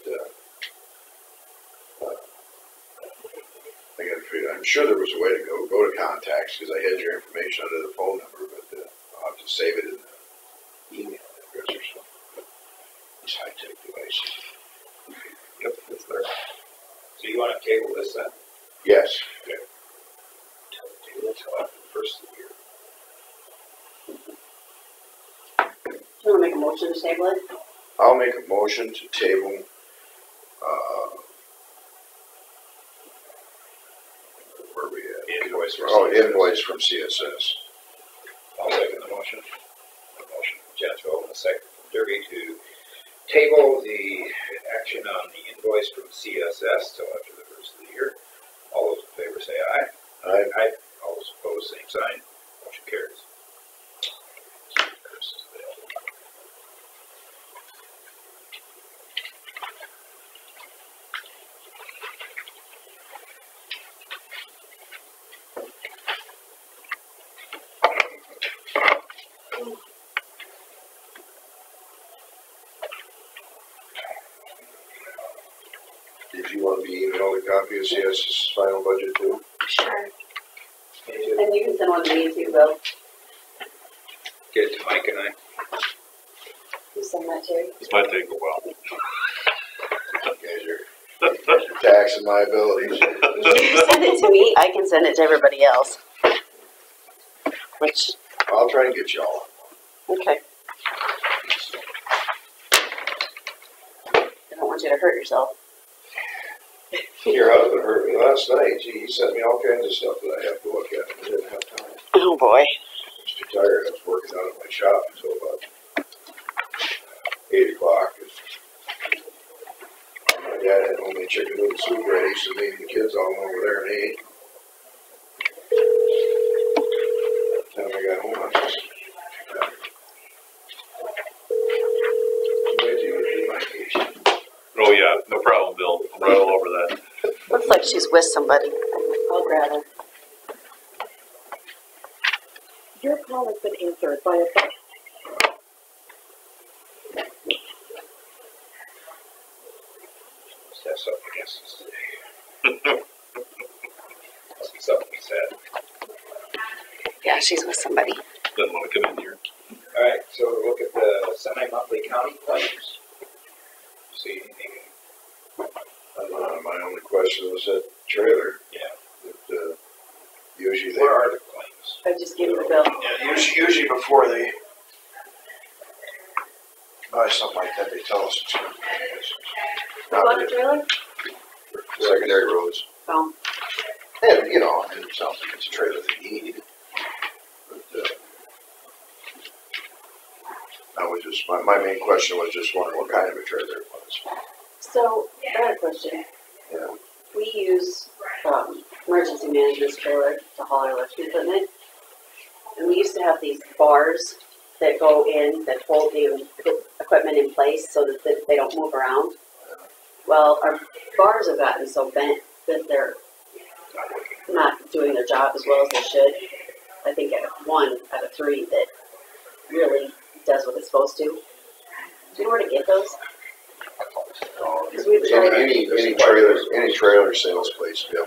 I gotta figure, I'm sure there was a way to go to contacts, because I had your information under the phone number, but, I'll have to save it in the email address or something. These high-tech devices. Yep, it's there. So you want to table this then? Yes. Table it till after the first of the year. Do you wanna make a motion to table it? I'll make a motion to table, where are we at? Invoice for Invoice from CSS. I'll second the motion. A motion from Jennifer and a second from Derby to table the action on the invoice from CSS till after the first of the year. All those in favor say aye. Aye. All those opposed, same sign. Motion carries. Did you want to be emailed a copy of CSS's final budget too? Sure. And you can send one to me too, Bill. Get it to Mike and I. You send that Terry? This might take a while. You guys are taxing my abilities. You send it to me, I can send it to everybody else. Which, I'll try and get you all. okay. I don't want you to hurt yourself. Your husband hurt me last night. Gee, he sent me all kinds of stuff that I have to look at. I didn't have time. Oh, boy. I was too tired. I was working out at my shop until about 8 o'clock. My dad had homemade chicken noodle soup ready, so me and the kids all went over there and ate. By the time I got home, I was just wait till you get to my vacation. Oh, yeah, no problem, Bill. right all over that. Looks like she's with somebody. I'll grab her. Your call has been answered by a phone. Must have something against us today. Must be something we said. Yeah, she's with somebody. Doesn't want to come in here. All right, so we'll look at the semi-monthly county claims. See anything? My only question was that trailer. Yeah. That, usually they. Where are the claims? I just gave her the bill. Yeah, usually before they buy something like that, they tell us it's going to be. You want a trailer? Secondary roads. Oh. And, you know, and it sounds like it's a trailer they need. But, I was just, my main question was just wondering what kind of a trailer it was. So, I had a question. Yeah. We use emergency management's trailer to haul our lifting equipment. And we used to have these bars that go in that hold the equipment in place so that they don't move around. Well, our bars have gotten so bent that they're not doing their job as well as they should. I think I have 1 out of 3 that really does what it's supposed to. Do you know where to get those? Any trailer sales place, yeah.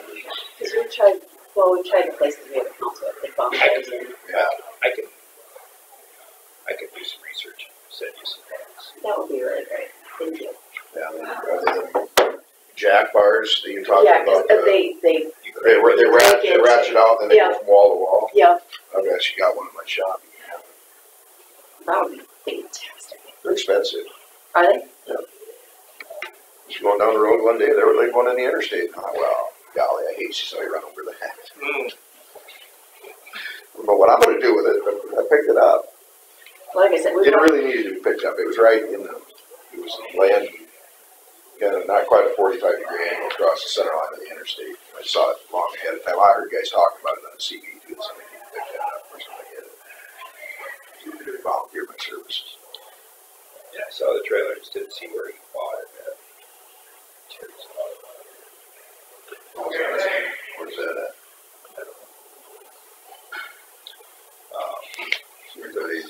Because we've tried the places we have accounts with. They found those and Yeah. I could do some research and send you some things. that would be really great. Thank you. Yeah, jack bars that you talked Yeah, about. because they They ratchet out and then they Yeah. go from wall to wall. yeah, I've actually got one in my shop. that would be fantastic. They're expensive. Are they? Just going down the road one day, there was like one in the interstate. Oh, well, golly, I hate to see somebody run over that. But what I'm going to do with it, I picked it up. Like I said, we Didn't really need to be picked up. It was right in the, it was land, kind of not quite a 45-degree angle across the center line of the interstate. I saw it long ahead of time. I heard guys talking about it on the CB too. Somebody needed to pick that up or something like that. You could volunteer my services. Yeah, I saw the trailer, just didn't see where he bought it at. Where's that at? There's $13,000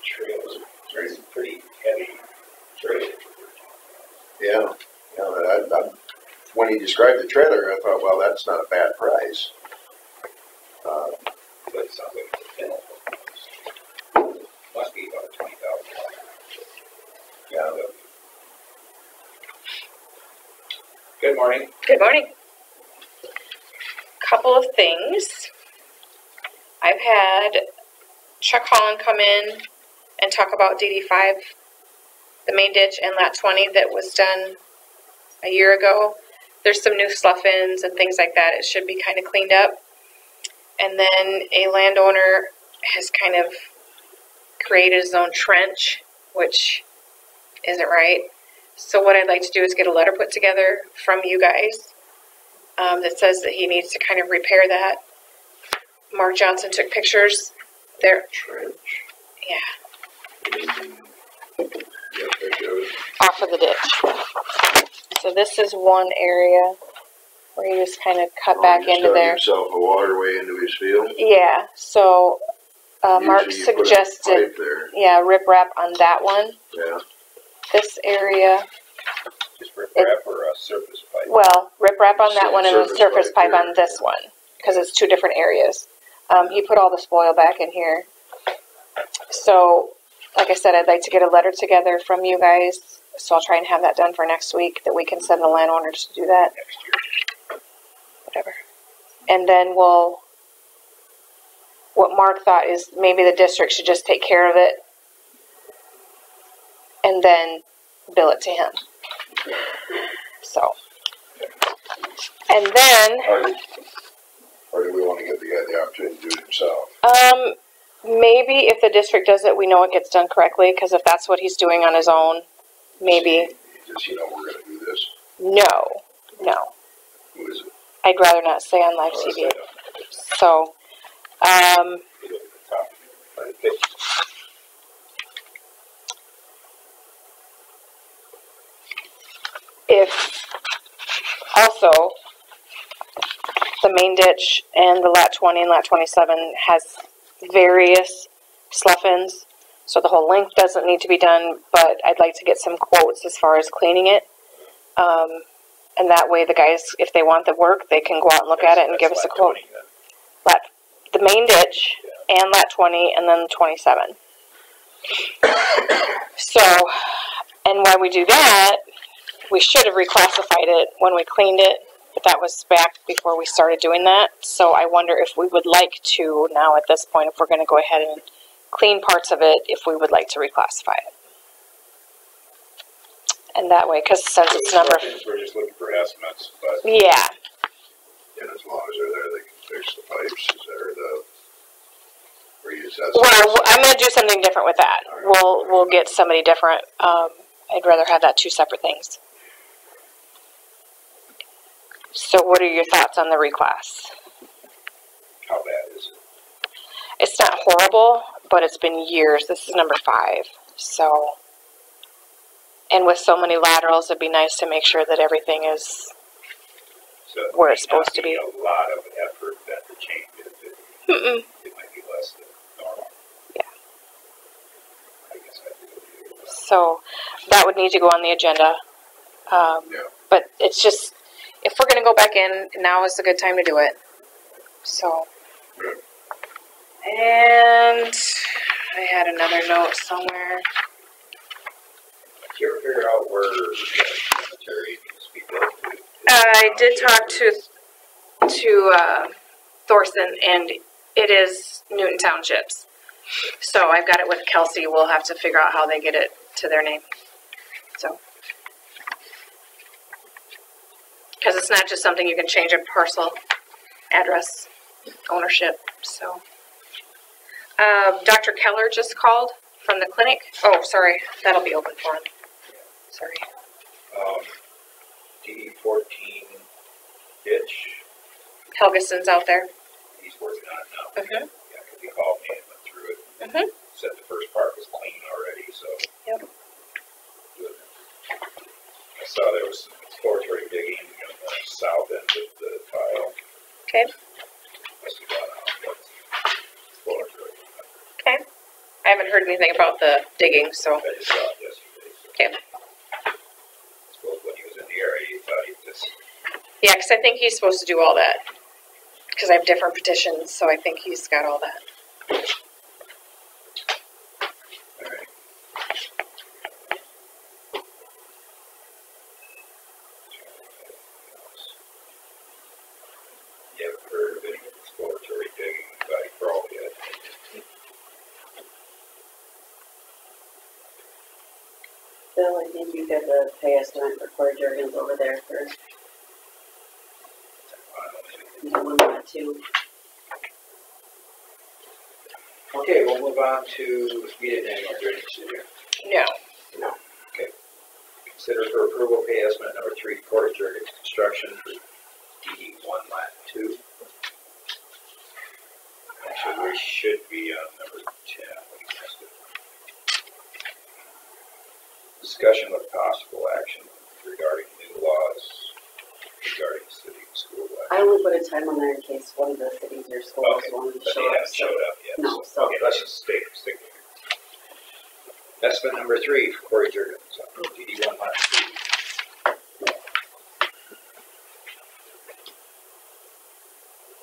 trailers. It's a pretty heavy trailer. Yeah. When he described the trailer, I thought, well, that's not a bad price. But it sounds like it's a film. Must be about $20,000. Yeah. Good morning. Good morning. Couple of things. I've had Chuck Holland come in and talk about DD5, the main ditch and lat 20 that was done a year ago. There's some new slough-ins and things like that. It should be kind of cleaned up. And then a landowner has kind of created his own trench, which isn't right. So what I'd like to do is get a letter put together from you guys that says that he needs to kind of repair that. Mark Johnson took pictures there. Trench. Yeah. Yeah, picture. Off of the ditch. So this is one area where he just kind of cut back into Dug there. himself a waterway into his field. Yeah. So Mark Usually you put a suggested, pipe there. yeah, rip wrap on that one. Yeah. This area, Just rip wrap or a surface pipe? well, rip wrap on that one and a Surface surface pipe pipe on this one because it's two different areas. He put all the spoil back in here. So, like I said, I'd like to get a letter together from you guys. So I'll try and have that done for next week, that we can send the landowners to do that. Next year. Whatever. And then what Mark thought is maybe the district should just take care of it and then bill it to him. So. And then, Or do we want to give the guy the opportunity to do it himself? maybe if the district does it, we know it gets done correctly, because if that's what he's doing on his own, maybe. Does he know we're going to do this? No. Who is it? I'd rather not say on live TV. So, if Also, the main ditch and the lat 20 and lat 27 has various slough-ins, so the whole length doesn't need to be done, but I'd like to get some quotes as far as cleaning it. And that way the guys, if they want the work, they can go out and look at it and give us a quote. The main ditch and lat 20 and then 27. So, and when we do that, we should have reclassified it when we cleaned it, but that was back before we started doing that. So I wonder if we would like to now at this point, if we're going to go ahead and clean parts of it, if we would like to reclassify it. And that way, because since it's number... We're just looking for estimates, but... Yeah. And as long as they're there, they can fix the pipes, or the reuse that. Well, I'm going to do something different with that. We'll get somebody different. I'd rather have that two separate things. So what are your thoughts on the reclass? How bad is it? It's not horrible, but it's been years. This is number 5. So, and with so many laterals, it'd be nice to make sure that everything is where it's supposed to be. A lot of effort that to change it. It might be less than normal. Yeah. I guess I do. So that would need to go on the agenda. But it's just, if we're going to go back in, now is a good time to do it. So. And I had another note somewhere. Did you ever figure out where the cemetery needs to be built to? I did talk to Thorson, and it is Newton Townships. So I've got it with Kelsey. We'll have to figure out how they get it to their name. So, because it's not just something you can change a parcel address ownership. So, Dr. Keller just called from the clinic. Oh, sorry, that'll be open for him. Sorry. D14 ditch. Helgeson's out there. He's working on it now. Mm-hmm. Yeah, because he called me and went through it. Mm-hmm. Said the first part was clean already, so. Yep. Good. I saw there was some exploratory digging on the south end of the tile. Okay. Must have gone out, but exploratory. Okay. I haven't heard anything about the digging, so. I just saw it yesterday. So. Okay. I suppose when he was in the area, he thought he'd just. Yeah, because I think he's supposed to do all that. Because I have different petitions, so I think he's got all that. All right. You haven't heard of any exploratory digging by Crawl yet? Bill, I think you got the pay estimate for Corey Jurgens over there for lot 2. Okay, we'll move on to, we didn't have any more drainage here. No. No. Okay. Consider for approval pay estimate number 3, Corey Jurgens Construction for DD1 Lot 2. Actually, we should be on number 10. We missed it. Discussion with possible action regarding new laws regarding city and school. I only put a time on there in case one of the cities or schools wanted to But show they up. haven't showed up yet. No, So, so. okay, let's just stick with it. Estimate number 3 for Corey Jurgens on DD1 Lot 2.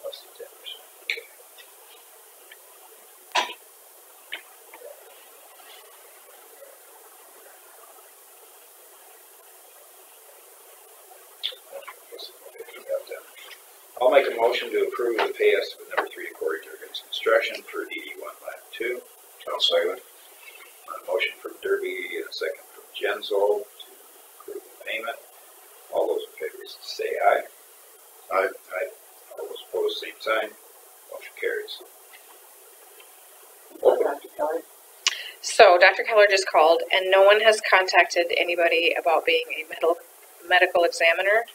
Less than 10%. Okay. I'll make a motion to approve the pay estimate number 3 to Corey Jurgens Construction for DD1 Lot 2. I'll second. A motion from Derby and a second from Genzel to approve the payment. All those in favor say aye. Aye. Aye. All those opposed, same sign. Motion carries. Dr. Keller. So Dr. Keller just called, and no one has contacted anybody about being a medical examiner.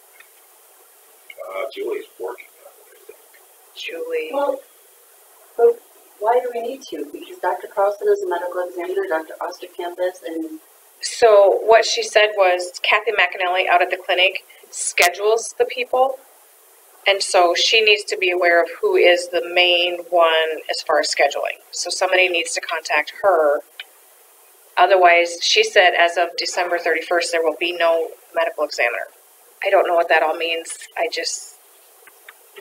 Julie's working on it, I think. Julie. Well, but why do we need to? Because Dr. Carlson is a medical examiner, Dr. Osterkamp is, and So what she said was Kathy McAnally out at the clinic schedules the people. And so she needs to be aware of who is the main one as far as scheduling. So somebody needs to contact her. Otherwise, she said as of December 31st, there will be no medical examiner. I don't know what that all means. It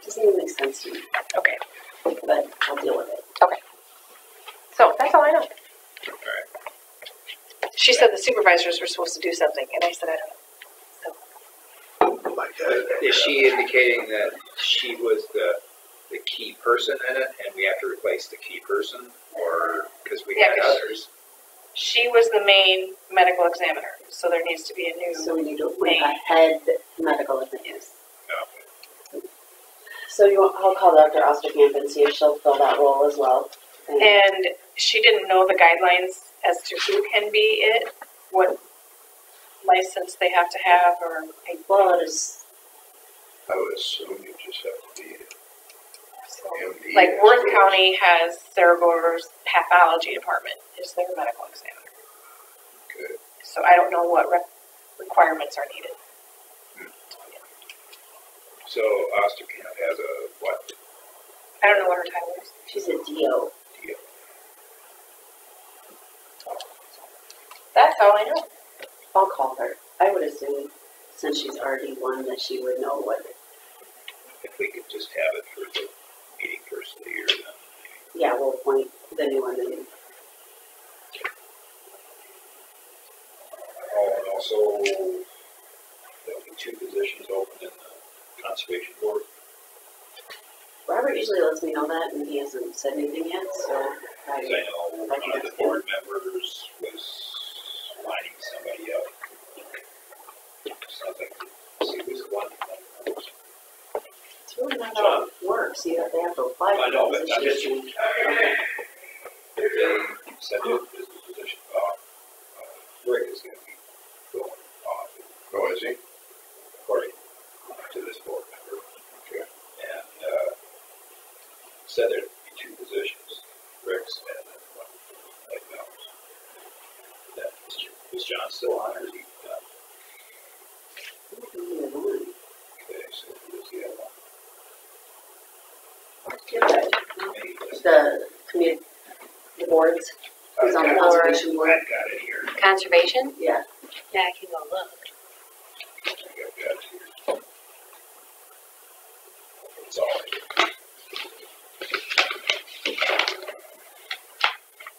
doesn't even make sense to me, Okay. but I'll deal with it. So that's all I know. Alright. She said the supervisors were supposed to do something, and I said, I don't know. Is she indicating that she was the key person in it and we have to replace the key person? Or, because we Yeah, had 'cause others? She was the main medical examiner, so there needs to be a new. So we need to appoint a head medical examiner. No. So I'll call Dr. Osterkamp and see if she'll fill that role as well. And she didn't know the guidelines as to who can be it, what license they have to have, or. Well, it is, I would assume you just have to be MD. Like Worth County has Sarah Gore's pathology department is their medical examiner. Okay. So I don't know what requirements are needed. So Osterkamp has a what? I don't know what her title is. she's a DO. That's all I know. I'll call her. I would assume, since she's already one, that she would know what, If we could just have it for the meeting first of the year then. yeah, we'll appoint the new one. And Oh, and also, there'll be 2 positions open in the conservation board. Robert usually lets me know that, and he hasn't said anything yet, so Because I know one of the board members was lining somebody up. Something, see, who's one? it's really not how it works. You have, they have to apply I know, for but the I'm just, position. if they said that this position, Rick is gonna be going off, Oh, is he? according to this board member. Okay. And, said there'd be 2 positions, Rick's and then one, like, Mel's. That, is John still on, or is he done? Okay, so who's the other one? The community, the boards, who's on the conservation board. I've got it here. Conservation? Yeah. Yeah, I can go look. I've got it here. It's all here.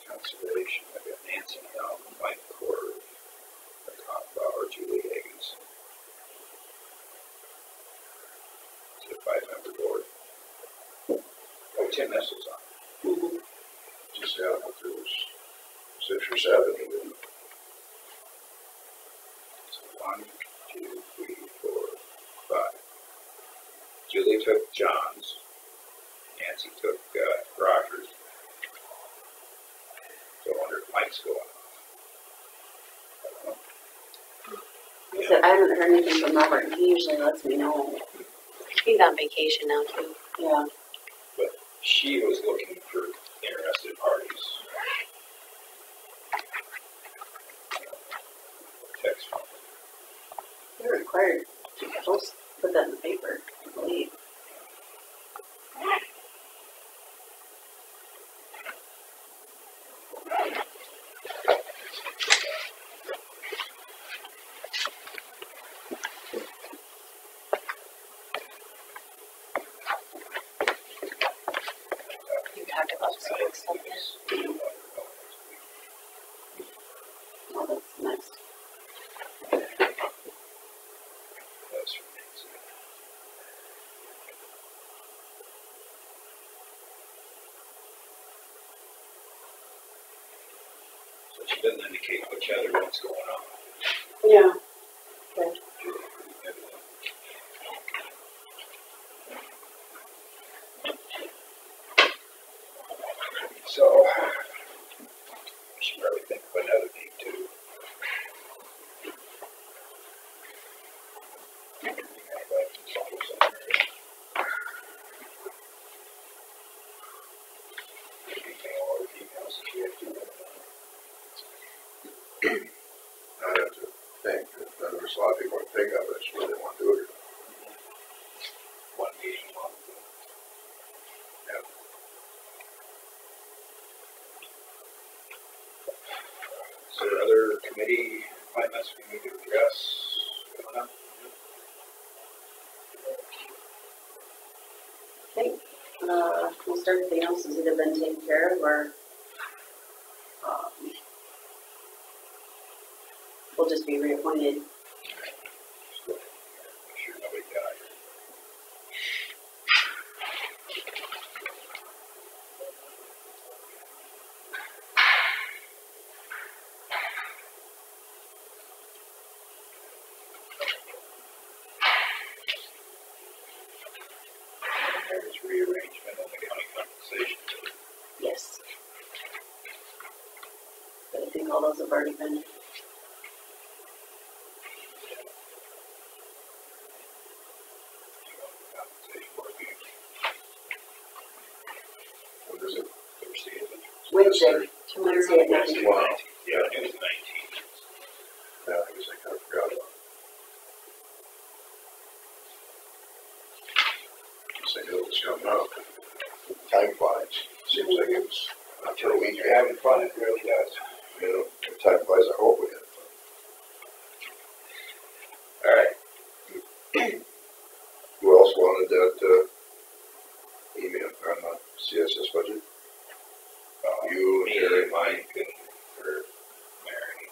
Conservation, I've got Nancy Young, Mike Cord, Tom Bauer, Julie Higgins. It's a 5-member board. Oh, Tim Nessel's on. Just out if there was 6 or 7 even. So 1, 2, 3, 4, 5. Julie took John's. Nancy took Rogers. So I wonder if Mike's going off. Like I said, I haven't heard anything from Robert, and he usually lets me know. He's on vacation now too. Yeah. But she was looking for interested parties. Text from her. They're required to post, put that in the paper, I believe. You talked about some stuff yet? Oh, that's nice. That's from Nancy. So she doesn't indicate which other one's going on. Yeah. So, I should probably think of another name too. Male or female, so she has to think, there's a lot of people that think of it, it's whether they want to do it or not. One meeting, one. Is there other committee appointments we need to address coming up? I think, most everything else has either been taken care of or, we'll just be reappointed. Make sure nobody died. There's rearrangement on the county compensation. Yes. But I think all those have already been. Compensation board meeting. What is it? Thursday, is it? Wednesday at 9. Wow. Yeah, it was 19. Yeah, I guess I kind of forgot about it. Guess I knew it was coming up. Time flies. Seems like it was Until you're having fun, it really does. you know, time flies, I hope we had fun. All right. Who else wanted that, email on the CSS budget? You, Me, Terry, Mike, and her, Mary.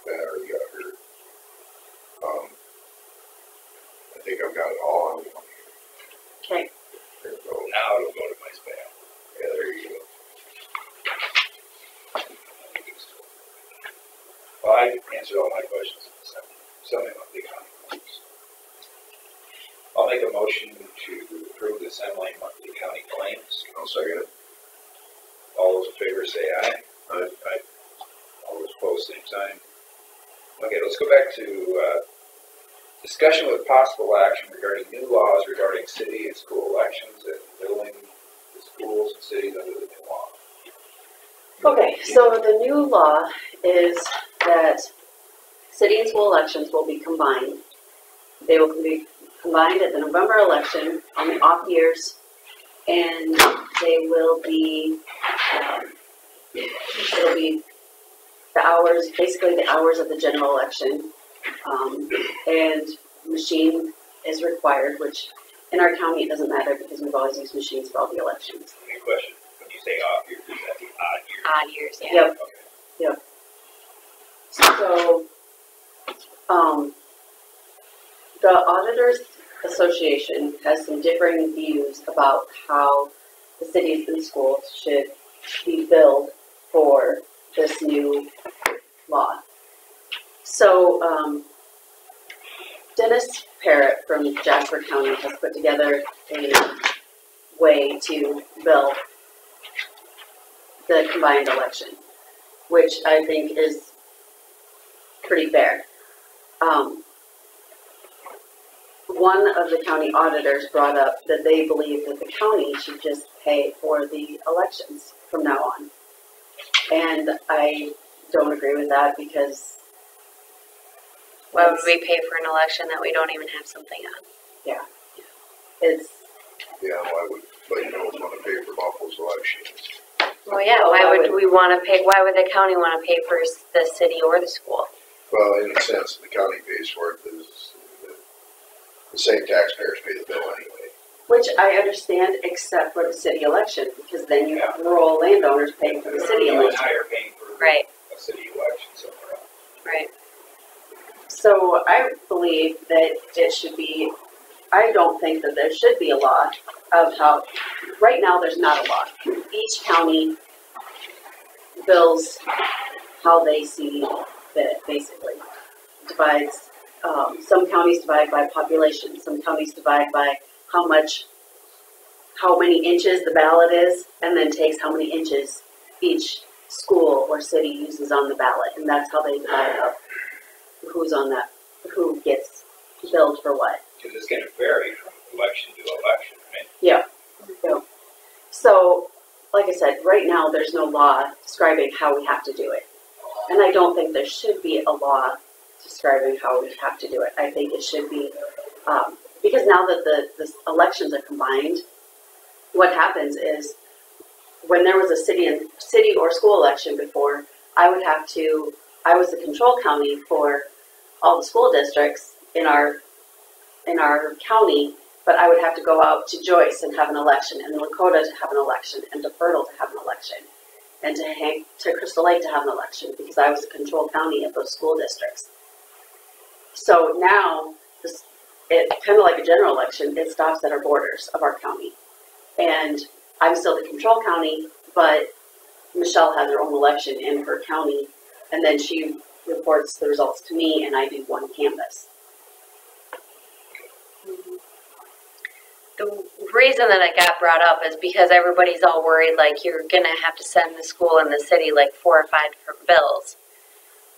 Ben already got her. I think I've got it all on one. Okay. There it goes. Now it'll go to my spam. Yeah, there you go. Well, I answered all my questions. Something about the economy. I'll make a motion to approve the semi monthly county claims. I'll second it. All those in favor say aye. Aye. Aye. All those opposed, same sign. Okay, let's go back to, discussion with possible action regarding new laws regarding city and school elections and billing the schools and cities under the new law. Okay, so the new law is that city and school elections will be combined. They will be combined at the November election on the off years, and they will be, it'll be the hours, basically the hours of the general election. And machine is required, which in our county it doesn't matter because we've always used machines for all the elections. Any question? When you say off years, is that the odd years? Odd years, yeah. Yep. Okay. Yep. So, the Auditors Association has some differing views about how the cities and schools should be billed for this new law. So, Dennis Parrott from Jasper County has put together a way to bill the combined election, which I think is pretty fair. One of the county auditors brought up that they believe that the county should just pay for the elections from now on. And I don't agree with that because Why would we pay for an election that we don't even have something on? it's, Yeah, why would, but you don't want to pay for Buffalo's election. Well, yeah, Oh, why why would would- we want to pay, why would the county want to pay for the city or the school? Well, in a sense, the county pays for it, the same taxpayers pay the bill anyway. which I understand except for the city election, because then you have rural landowners paying for the city You and election. I are paying for Right, a city election somewhere else. right. So I believe that it should be, I don't think that there should be a law of how, right now there's not a law. Each county bills how they see fit, basically. Divides, some counties divide by population, some counties divide by how many inches the ballot is, and then takes how many inches each school or city uses on the ballot, and that's how they divide up who's on that, who gets billed for what. Because it's gonna vary from election to election, right? Yeah. So, like I said, right now, there's no law describing how we have to do it. And I don't think there should be a law describing how we have to do it. I think it should be, because now that the elections are combined, what happens is when there was a city or school election before, I was the control county for all the school districts in our county, but I would have to go out to Joyce and have an election, and Lakota to have an election, and to Fertile to have an election, and to Crystal Lake to have an election, because I was the control county of those school districts. So now, it's kind of like a general election, it stops at our borders of our county. And I'm still the control county, but Michelle has her own election in her county, and then she reports the results to me, and I do one canvas. The reason that it got brought up is because everybody's all worried, like, you're going to have to send the school and the city like 4 or 5 different bills.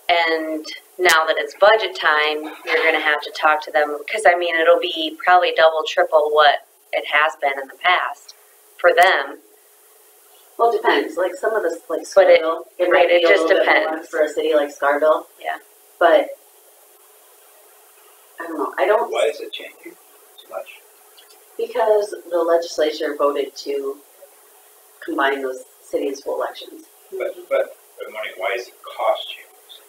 And now that it's budget time, you're going to have to talk to them, because, I mean, it'll be probably double, triple what it has been in the past for them. Well, it depends. Like some of the, like Scarville, it might be it a just little bit more depends. for a city like Scarville. Yeah. But I don't know. I don't. Why is it changing so much? Because the legislature voted to combine those city and school elections. But I'm wondering, why is the cost changing so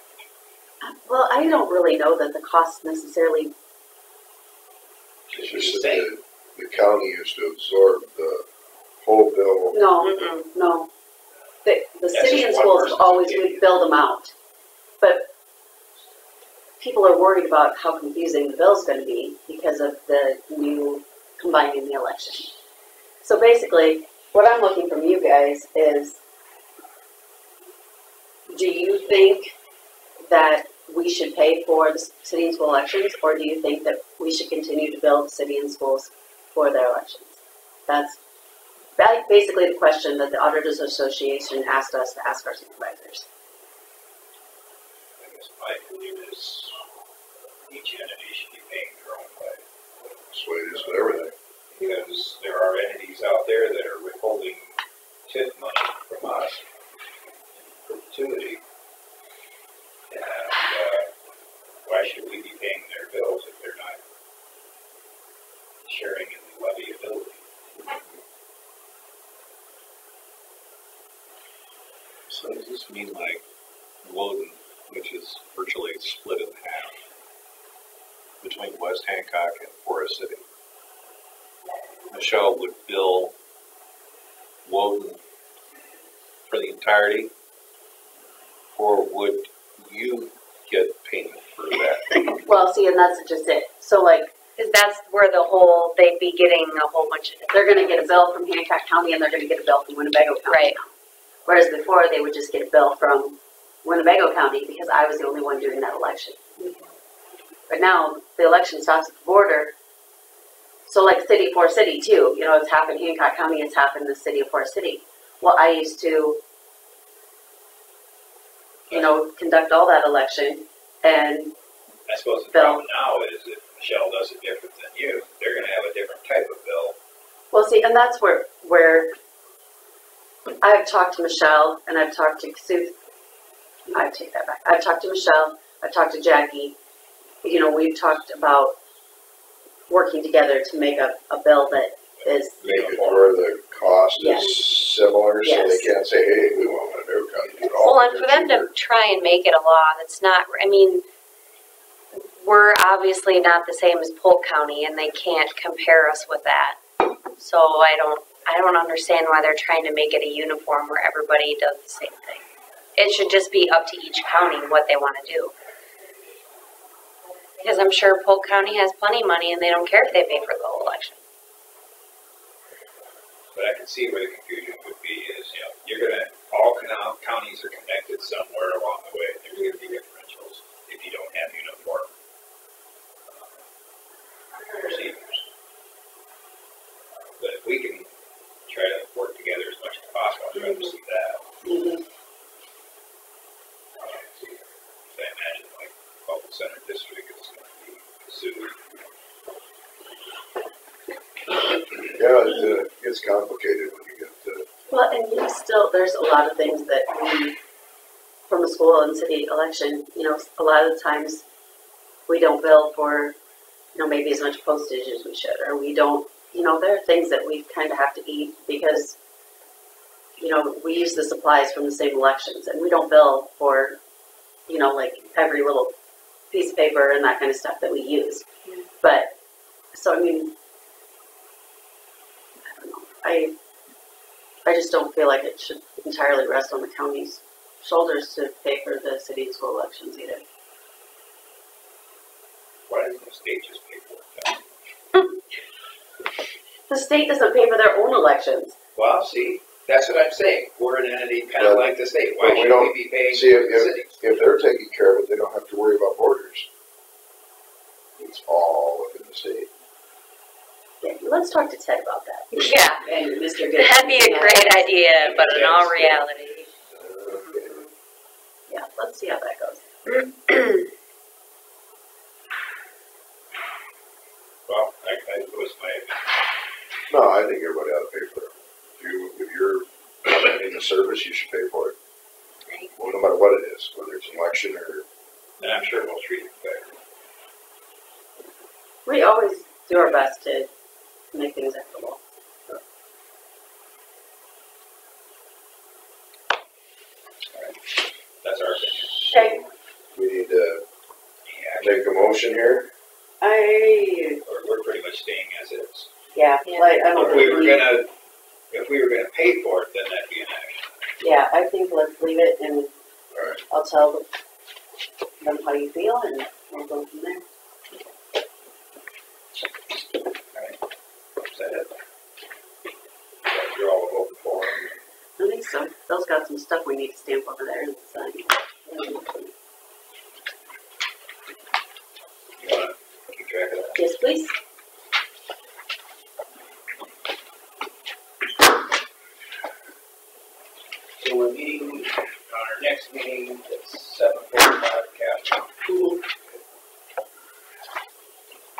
much? Well, I don't really know that the cost necessarily. It's just that the county used to absorb the whole bill. No, no. The That's city just and one schools person's always opinion. would build them out. But people are worried about how confusing the bill's going to be because of the new combining the election. So basically, what I'm looking from you guys is, do you think that we should pay for the city and school elections, or do you think that we should continue to build city and schools for their elections? That's basically the question that the Auditors Association asked us to ask our supervisors. I guess my opinion is each entity should be paying their own way. That's the way it is with everything. Because there are entities out there that are withholding TIF money from us in perpetuity. And why should we be paying their bills if they're not sharing in the levy ability? So does this mean like Woden, which is virtually split in half between West Hancock and Forest City? Michelle would bill Woden for the entirety, or would you get payment for that? Well, see, and that's just it. So, like, Because that's where they'd be getting a whole bunch of they're going to get a bill from Hancock County and they're going to get a bill from Winnebago County. Right. Now. Whereas before, they would just get a bill from Winnebago County because I was the only one doing that election. But now, the election stops at the border. So, like, city for city, too. You know, it's half in Hancock County, it's half in the city of Forest City. Well, I used to, you know, conduct all that election, and I suppose the Bill. problem now is if Michelle does it different than you, they're gonna have a different type of bill. well, see, and that's where I've talked to Michelle, and I've talked to Sue. I take that back. I've talked to Michelle, I've talked to Jackie. You know, we've talked about working together to make a bill that is, Make it where the cost Yes. is similar, so Yes. they can't say, hey, we want Winnebago County to do it all. Well, and for them to try and make it a law that's not, I mean, we're obviously not the same as Polk County, and they can't compare us with that. So I don't understand why they're trying to make it a uniform where everybody does the same thing. It should just be up to each county what they want to do. Because I'm sure Polk County has plenty of money, and they don't care if they pay for the whole election. But I can see where the confusion would be is, you know, you're gonna, all counties are connected somewhere along the way. There's gonna be differentials if you don't have uniform procedures. But if we can try to work together as much as possible, I'd rather see that. I imagine like Public Center District is gonna be sued. Yeah, it gets complicated when you get to. well, and you still, there's a lot of things that we, from a school and city election, you know, a lot of the times we don't bill for, maybe as much postage as we should, or we don't, there are things that we kind of have to eat because, we use the supplies from the same elections and we don't bill for, like every little piece of paper and that kind of stuff that we use. But, so I mean, I don't know. I just don't feel like it should entirely rest on the county's shoulders to pay for the city and school elections either. Why doesn't the state just pay for it? The state doesn't pay for their own elections. Well, see, that's what I'm saying. We're an entity kind of like the state. Why But we should don't- we be paying See, for the cities? if they're taking care of it, they don't have to worry about borders. It's all within the state. Yeah, let's talk to Ted about that. Yeah, And Mr. Good. that'd be a great idea, but in all reality. Yeah, let's see how that goes. Well, it was my, No, I think everybody ought to pay for it. If you're providing a service, you should pay for it. Well, no matter what it is, whether it's an election or. and I'm sure we'll treat it better. We always do our best to make things equitable. That's our opinion. Okay, We need to make a motion here. We're pretty much staying as is. yeah, Yeah. like, I don't If we know. were gonna pay for it, then that'd be an action. Yeah, I think let's leave it and Alright. I'll tell them how you feel and we'll go from there. Is that it? You're all voting for it. I think so. Bill's got some stuff we need to stamp over there and sign. You wanna keep track of that? Yes, please. So we're meeting, on our next meeting, it's 7:45 Capitol.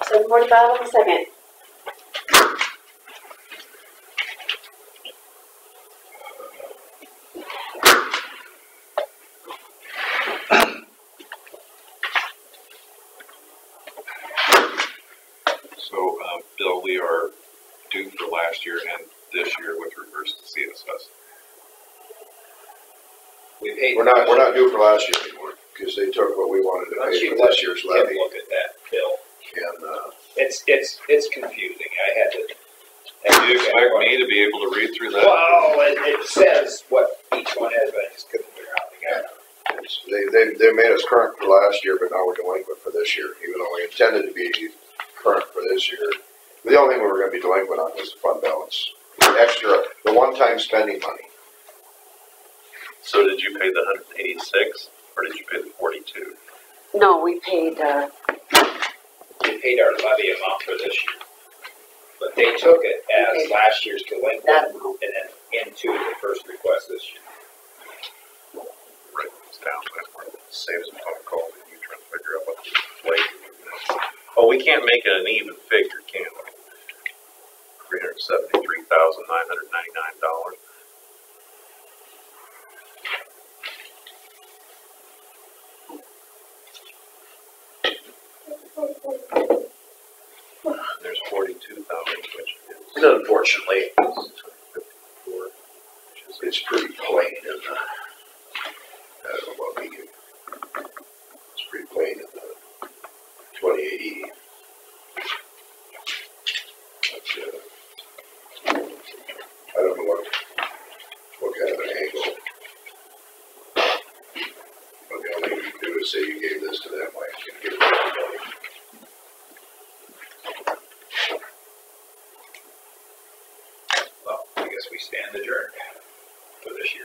7:45 on the second. So, Bill, we are due for last year and this year with regards to CSS. We paid. We're not due for last year anymore, because they took what we wanted to Why don't pay you for this year's Tim levy. look at that, Bill? And, It's confusing. I had to. Do you expect me to be able to read through that? Well, it says what each one is, but I just couldn't figure out the guy. they made us current for last year, but now we're delinquent for this year, even though we intended to be current for this year. The only thing we were gonna be delinquent on was the fund balance. The one-time spending money. So did you pay the 186 or did you pay the 42? No, we paid, We paid our levy amount for this year. But they took it as Okay. last year's delinquent that and amount. then into the first request this year. Write this down, that's where it saves a phone call and you trying to figure out what to inflate. Oh, we can't make it an even figure, can we? $373,999. There's 42,000, which is Unfortunately, 54, which is It's pretty plain in the, I don't know what we can, it's pretty plain in the 28E. I don't know what kind of an angle. But the only thing you can do is say you gave this to them, why can't you give it to everybody? Well, I guess we stand adjourned.